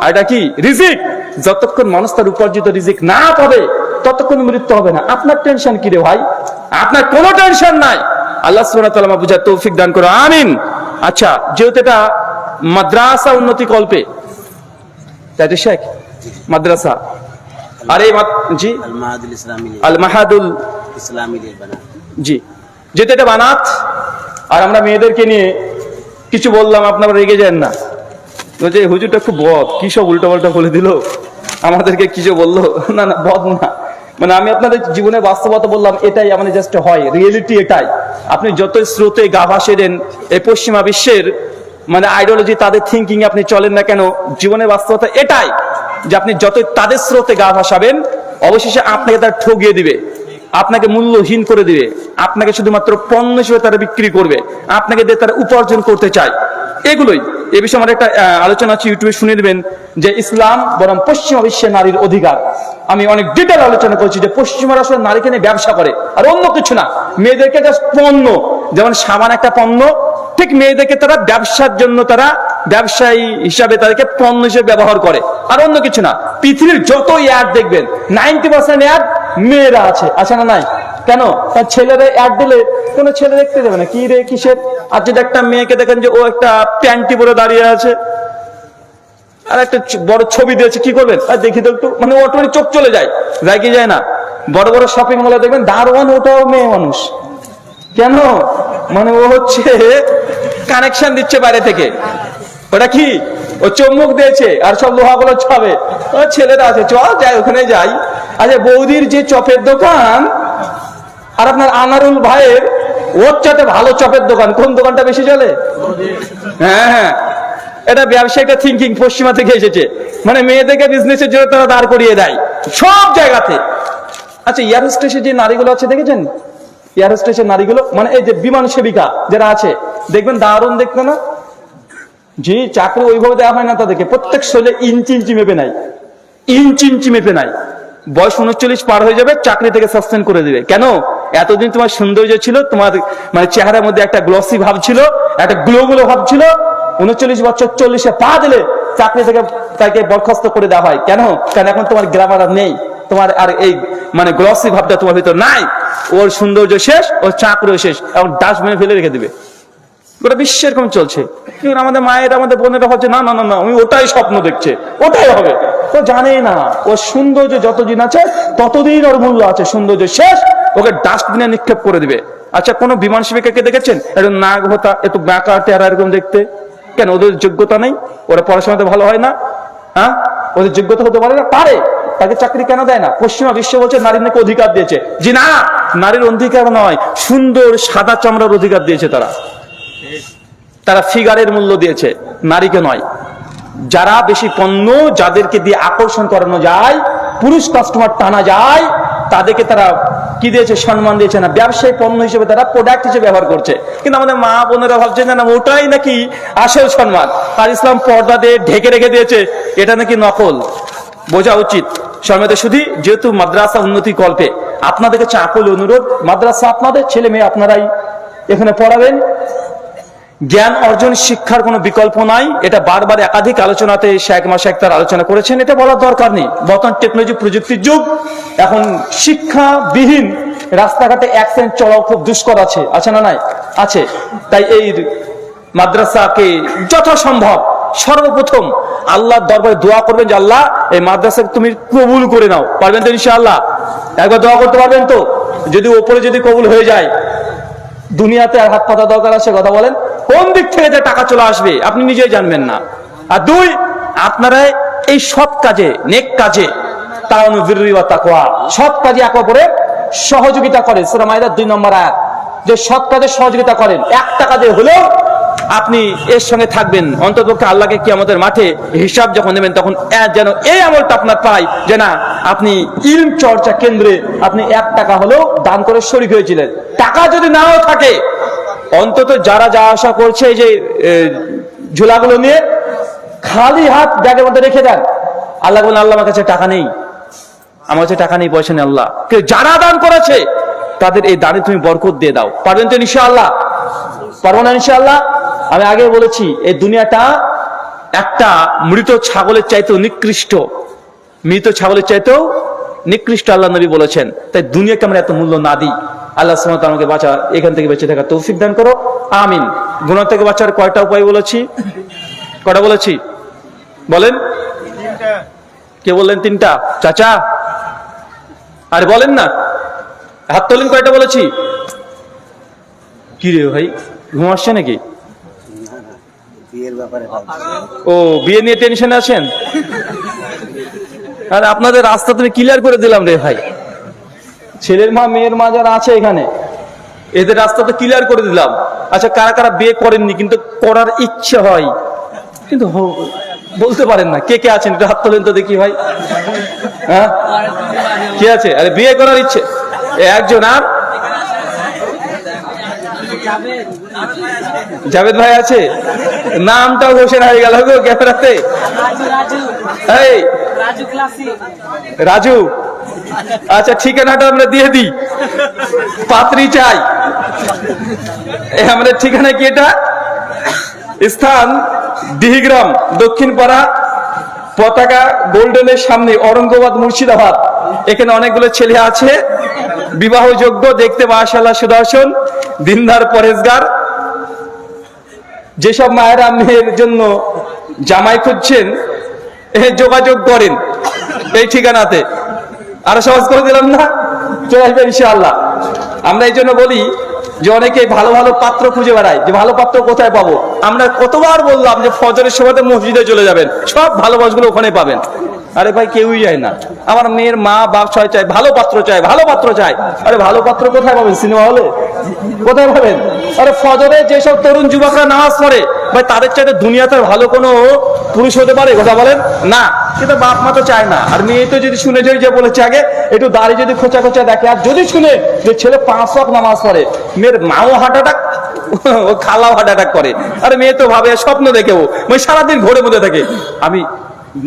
আর এটা কি? রিজিক। যতক্ষণ মানুষ তার উপার্জিত রিজিক না পাবে ততক্ষণ মৃত্যু হবে না। আপনার টেনশন কি রে ভাই? আপনার কোনো টেনশন নাই। আল্লাহ সুবহানাহু ওয়া তাআলা বুঝার তৌফিক দান করো, আমিন। আচ্ছা, যেহেতু এটা মাদ্রাসা উন্নতি কল্পে, তাই তো শেখ মাদ্রাসা, আরে জি আল মাহাদুল ইসলামী, জি যেটা এটা বানাত। আর আমরা মেয়েদেরকে নিয়ে কিছু বললাম, আপনারা রেগে যান না, বলছে হুজুরটা খুব বদ, কি সব উল্টা পাল্টা বলে দিল, আমাদেরকে কিছু বললো। না না, বদ না, মানে আমি আপনাদের জীবনে বাস্তবতা বললাম, এটাই আমাদের জাস্ট হয়, রিয়েলিটি এটাই। আপনি যতই স্রোতে গা ভাসিয়ে দেন এই পশ্চিমা বিশ্বের মানে আইডিওলজি, তাদের থিঙ্কিং আপনি চলেন না কেন, জীবনের বাস্তবতা এটাই যে আপনি যতই তাদের স্রোতে গা ভাসাবেন, অবশেষে আপনাকে তারা ঠকিয়ে দিবে, আপনাকে মূল্যহীন করে দিবে, আপনাকে শুধুমাত্র পণ্য হিসেবে তারা বিক্রি করবে, আপনাকে দিয়ে তারা উপার্জন করতে চায়। এগুলোই এ বিষয়ে আমার একটা আলোচনা আছে, ইউটিউবে শুনে দেবেন, যে ইসলাম বরং পশ্চিমা বিশ্বে নারীর অধিকার। আমি অনেক ডিটেল আলোচনা করছি যে পশ্চিমারা আসলে নারীকে নিয়ে ব্যবসা করে, আর অন্য কিছু না। মেয়েদেরকে জাস্ট পণ্য, যেমন সাবান একটা পণ্য, ঠিক মেয়েদেরকে তারা ব্যবসার জন্য তারা ব্যবসায়ী হিসাবে, তাদেরকে পণ্য হিসেবে ব্যবহার করে, আর অন্য কিছু না। পৃথিবীর যত অ্যাড দেখবেন 90% অ্যাড মেয়েরা আছে না নাই? কেন? তার ছেলেরা অ্যাড দিলে কোনো ছেলে দেখতে যাবে না, কি রে কিসের। আর যদি একটা মেয়েকে দেখেন যে ও একটা প্যান্টি পরে দাঁড়িয়ে আছে, আর একটা বড় ছবি দিয়েছে, কি করবেন? আর দেখি তো একটু, মানে অটোমেটিক চোখ চলে যায় কি যায় না? বড় বড় শপিং মলে দেখবেন দারোয়ান ওটাও মেয়ে মানুষ। কেন? মানে ও হচ্ছে কানেকশন দিচ্ছে বাইরে থেকে। ওটা কি? ও চুম্বক দিয়েছে আর সব লোহাগুলো ছাবে। ছেলেরা আছে, চল যাই ওখানে যাই। আচ্ছা, বৌদির যে চপের দোকান আর আপনার আনারুল ভাইয়ের ওর চাতে ভালো চপের দোকান, কোন দোকানটা বেশি চলে? হ্যাঁ, এটা ব্যবসায়িক থিঙ্কিং পশ্চিমা থেকে এসেছে। মানে মেয়েদেরকে বিজনেসের জন্য তারা দাঁড় করিয়ে দেয় সব জায়গাতে। আচ্ছা, এয়ার হোস্টেসের যে নারীগুলো আছে দেখেছেন? এয়ার হোস্টেসের নারীগুলো, মানে এই যে বিমান সেবিকা যারা আছে, দেখবেন দারুণ দেখতে না? জি, চাকরি ওইভাবে দেওয়া হয় না তাদেরকে। প্রত্যেক শৈলে ইঞ্চি মেপে নাই, ইঞ্চি মেপে নাই। বয়স 39 পার হয়ে যাবে, চাকরি থেকে সাসপেন্ড করে দিবে। কেন? এতদিন তোমার সৌন্দর্য ছিল, তোমার মানে চেহারার মধ্যে একটা গ্লসি ভাব ছিল, একটা গ্লো ভাব ছিল। 39 বছর 40-এ পা দিলে চাকরি থেকে তাকে বরখাস্ত করে দেওয়া হয়। কেন? কারণ এখন তোমার গ্রামার আর নেই, তোমার আর এই মানে গ্লসি ভাবটা তোমার ভিতর নাই। ওর সৌন্দর্য শেষ, ওর চাকরিও শেষ, এখন ডাস্টবিনে ফেলে রেখে দিবে। গোটা বিশ্ব এরকম চলছে। কিন্তু আমাদের মায়েরা, আমাদের বোনেরা হচ্ছে না, আমি ওটাই স্বপ্ন দেখছে, ওটাই হবে। ও জানে না ওর সৌন্দর্য যতদিন আছে ততদিন ওর মূল্য আছে, সৌন্দর্য শেষ, ওকে ডাস্টবিনে নিক্ষেপ করে দিবে। আচ্ছা, কোন বিমান সেবিকাকে দেখেছেন একটু নাক ভোতা, একটু বাঁকা টেরা এরকম দেখতে? কেন? ওদের যোগ্যতা নেই? ওরা পড়াশোনাতে ভালো হয় না? হ্যাঁ, ওদের যোগ্যতা হতে পারে না? পারে। তাকে চাকরি কেন দেয় না? পশ্চিমা বিশ্ব বলছে নারীর নাকি অধিকার দিয়েছে। জি না, নারীর অধিকার নয়, সুন্দর সাদা চামড়ার অধিকার দিয়েছে তারা ফিগারের মূল্য দিয়েছে, নারীকে নয়। যারা বেশি পণ্য, যাদেরকে দিয়ে আকর্ষণ করানো যায়, পুরুষ কাস্টমার টানা যায়, তাদেরকে তারা কি দিয়েছে? সম্মান দিয়েছে না, ব্যবসায়ী পণ্য হিসেবে তারা প্রোডাক্ট হিসেবে ব্যবহার করছে। কিন্তু আমাদের মা বোনেরা ভাবছে না ওটাই নাকি আসল সম্মান। আর ইসলাম পর্দা দিয়ে ঢেকে রেখে দিয়েছে, এটা নাকি নকল। বোঝা উচিত। সম্মানিত শুধু, যেহেতু মাদ্রাসা উন্নতি কল্পে আপনাদেরকে চাকল অনুরোধ, মাদ্রাসা আপনাদের ছেলে মেয়ে আপনারাই এখানে পড়াবেন। জ্ঞান অর্জন শিক্ষার কোনো বিকল্প নাই। এটা বারবার একাধিক আলোচনাতে শেখ মাশায়েখ তার আলোচনা করেছেন, এটা বলার দরকার নেই। বর্তমান টেকনোলজি প্রযুক্তির যুগ, এখন শিক্ষাবিহীন রাস্তাঘাটে অ্যাক্সিডেন্ট চলাও খুব দুষ্কর আছে না নাই? আছে। তাই এই মাদ্রাসাকে যথাসম্ভব সর্বপ্রথম আল্লাহর দরবারে দোয়া করবেন যে আল্লাহ এই মাদ্রাসাকে তুমি কবুল করে নাও। পারবেন তো ইনশাআল্লাহ? একবার দোয়া করতে পারবেন তো? যদি ওপরে যদি কবুল হয়ে যায়, দুনিয়াতে আর হাত পাতা দরকার আছে? কথা বলেন, কোন দিক থেকে যে টাকা চলে আসবে আপনি নিজেই জানবেন না। আর দুই, আপনারা এই সৎ কাজে, নেক কাজে, তাআওয়ানু বিররি ওয়া তাকওয়া, সৎ কাজে একে অপরের সহযোগিতা করেন। সূরা মাইদার 2 নম্বর আয়াত, যে সৎ কাজে সহযোগিতা করেন, 1 টাকা দিয়ে হলেও আপনি এর সঙ্গে থাকবেন। অন্ততপক্ষে আল্লাহকে কিয়ামতের মাঠে হিসাব যখন দেবেন, তখন যেন এই আমলটা আপনার পাই যে না, আপনি ইলম চর্চা কেন্দ্রে আপনি 1 টাকা হলেও দান করে শরীক হয়েছিলেন। টাকা যদি নাও থাকে, অন্তত যারা যা আশা করছে এই যে ঝোলাগুলো নিয়ে খালি হাত ব্যাগের মধ্যে রেখে দেন। আল্লাহ বলেন, আল্লাহ আমার কাছে টাকা নেই, আমার কাছে টাকা নেই, পয়সা নেই। আল্লাহ যারা দান করেছে তাদের এই দানে তুমি বরকত দিয়ে দাও। পারবেন তো ইনশাআল্লাহ? পারবো না ইনশাআল্লাহ? আমি আগে বলেছি, এই দুনিয়াটা একটা মৃত ছাগলের চাইতেও নিকৃষ্ট, মৃত ছাগলের চাইতেও নিকৃষ্ট আল্লাহ নবী বলেছেন। তাই দুনিয়াকে আমরা এত মূল্য না দিই। আল্লাহ সুবহানাহু ওয়া তাআলা আমাকে বাঁচা, এখান থেকে বেঁচে থাকার তৌফিক দান করো, আমিন। গুনাহ থেকে বাঁচার কয়টা উপায় বলেছি? কয়টা বলেছি বলেন? কে বললেন? 3টা। চাচা আরে বলেন না, হাত তোলেন। কয়টা বলেছি? কি রে ভাই, ঘুম আসছে নাকি? ও, বিয়ে নিয়ে টেনশনে আছেন? আর আপনাদের রাস্তা তুমি ক্লিয়ার করে দিলাম রে ভাই। ছেলের মা মেয়ের মা যারা আছে এখানে, এদের রাস্তা তো ক্লিয়ার করে দিলাম। আচ্ছা, কারা কারা বিয়ে করেননি কিন্তু করার ইচ্ছে হয়, কিন্তু বলতে পারেন না? কে কে আছেন একটু হাত তোলেন তো দেখি ভাই। হ্যাঁ, কে আছে? আরে বিয়ে করার ইচ্ছে একজন। আর জাভেদ ভাই আছে? নামটাও ঘোষণা হয়ে গেল গো ক্যামেরাতে। রাজু, আচ্ছা ঠিকানাটা আমরা দিয়ে দিই, পাত্রী চাই। আমরা ঠিকানা কি এটা? স্থান দিহিগ্রাম, দক্ষিণ পাড়া, পতাকা গোল্ডেনের সামনে, ঔরঙ্গাবাদ, মুর্শিদাবাদ। এখানে অনেকগুলো ছেলে আছে বিবাহযোগ্য, দেখতে মাশাআল্লাহ সুদর্শন, দিনদার, পরেজগার। যেসব মায়েরা মেয়ের জন্য জামাই খুঁজছেন যোগাযোগ করেন এই ঠিকানাতে। আরো সহজ করে দিলাম না? চলে আসবে ইনশাআল্লাহ। আমরা এই জন্য বলি যে অনেকে ভালো ভালো পাত্র খুঁজে বেড়ায়, যে ভালো পাত্র কোথায় পাবো। আমরা কতবার বললাম যে ফজরের সময়তে মসজিদে চলে যাবেন, সব ভালো বাসগুলো ওখানে পাবেন। আরে ভাই কেউই যায় না। আমার মেয়ের মা বাপ ছয় চায় ভালো পাত্র চায়, ভালো পাত্র চায়। আরে ভালো পাত্র কোথায় পাবেন? সিনেমা হলে কোথায় পাবেন? আরে ফজরে যেসব তরুণ যুবকরা নামাজ পড়ে ভাই, তাদের চাইতে দুনিয়াতে ভালো কোনো পুরুষ হতে পারে? কথা বলেন না। কিন্তু বাপ মা তো চায় না। আর মেয়ে তো যদি শুনে যে বলেছে আগে একটু দাড়ি যদি খোঁচা খোঁচা দেখে, আর যদি শুনে যে ছেলে 5 ওয়াক্ত নামাজ পড়ে, মেয়ের মাও হার্ট অ্যাটাক, ও খালাও হার্ট অ্যাটাক করে। আরে মেয়ে তো ভাবে, স্বপ্ন দেখেও মানে সারাদিন ঘোরের মধ্যে থাকে। আমি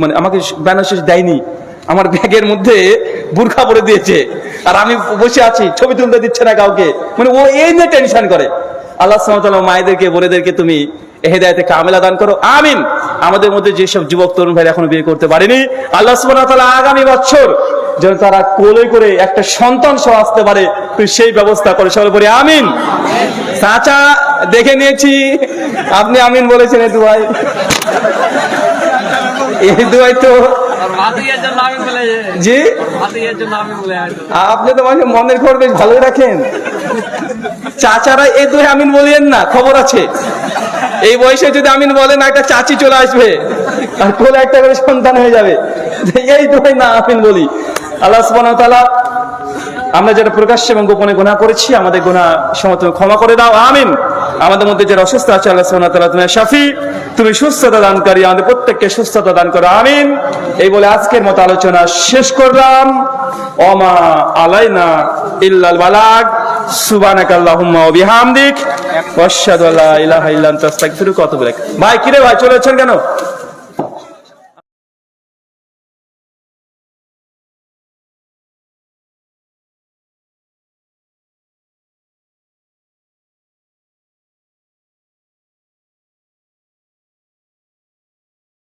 মানে আমাকে ব্যানার শেষ দেয়নি, আমার ব্যাগের মধ্যে বুরখা পরে দিয়েছে, আর আমি বসে আছি, ছবি তুলতে দিচ্ছে না কাউকে। মানে ও এই নিয়ে টেনশন করে। আল্লাহ সুবহানাহু ওয়া তাআলা মায়েদেরকে, বোনেদেরকে তুমি হেদায়েতে কামেলা দান করো, আমিন। আমাদের মধ্যে যেসব যুবক তরুণ ভাই এখনো বিয়ে করতে পারেনি, আল্লাহ সুবহানাহু ওয়া তাআলা আগামী বছর যেন তারা কোলে করে একটা সন্তান সহ আসতে পারে, তুই সেই ব্যবস্থা করে। সবাই বলি আমিন। চাচা দেখে নিয়েছি, আপনি আমিন বলেছেন। এই দুয়াই, এই দুয়াই তো জি, আপনি তো মানে মনের খবর বেশ ভালোই রাখেন। চাচারা এই দুই আমিন বলিয়েন না, খবর আছে। এই বয়সে যদি আমিন বলেন, একটা চাচি চলে আসবে আর কোলে একটা করে সন্তান হয়ে যাবে। এই দুই না আমিন বলি। আল্লাহ সুবহানাহু ওয়া তাআলা আমরা যারা প্রকাশ্যে এবং গোপনে গুনাহ করেছি, আমাদের গুনাহ সমর্থন ক্ষমা করে দাও, আমিন। আমাদের মধ্যে যারা অসুস্থ আছে, আল্লাহ সুবহানাহু ওয়া তাআলা তুমি শাফি, তুমি সুস্থতা দানকারী, আমাদের প্রত্যেককে সুস্থতা দান করো, আমিন। এই বলে আজকের মতো আলোচনা শেষ করলাম। ওমা আলাইনা ইল্লাল বালাগ। সুবহানাকাল্লাহুম্মা ওয়া বিহামদিক, ওয়া আশহাদু আল্লা ইলাহা ইল্লা আনতা আস্তাগফিরুকা ওয়া আতুবু ইলাইক। ভাই কিরে ভাই চলে যাচ্ছেন কেন?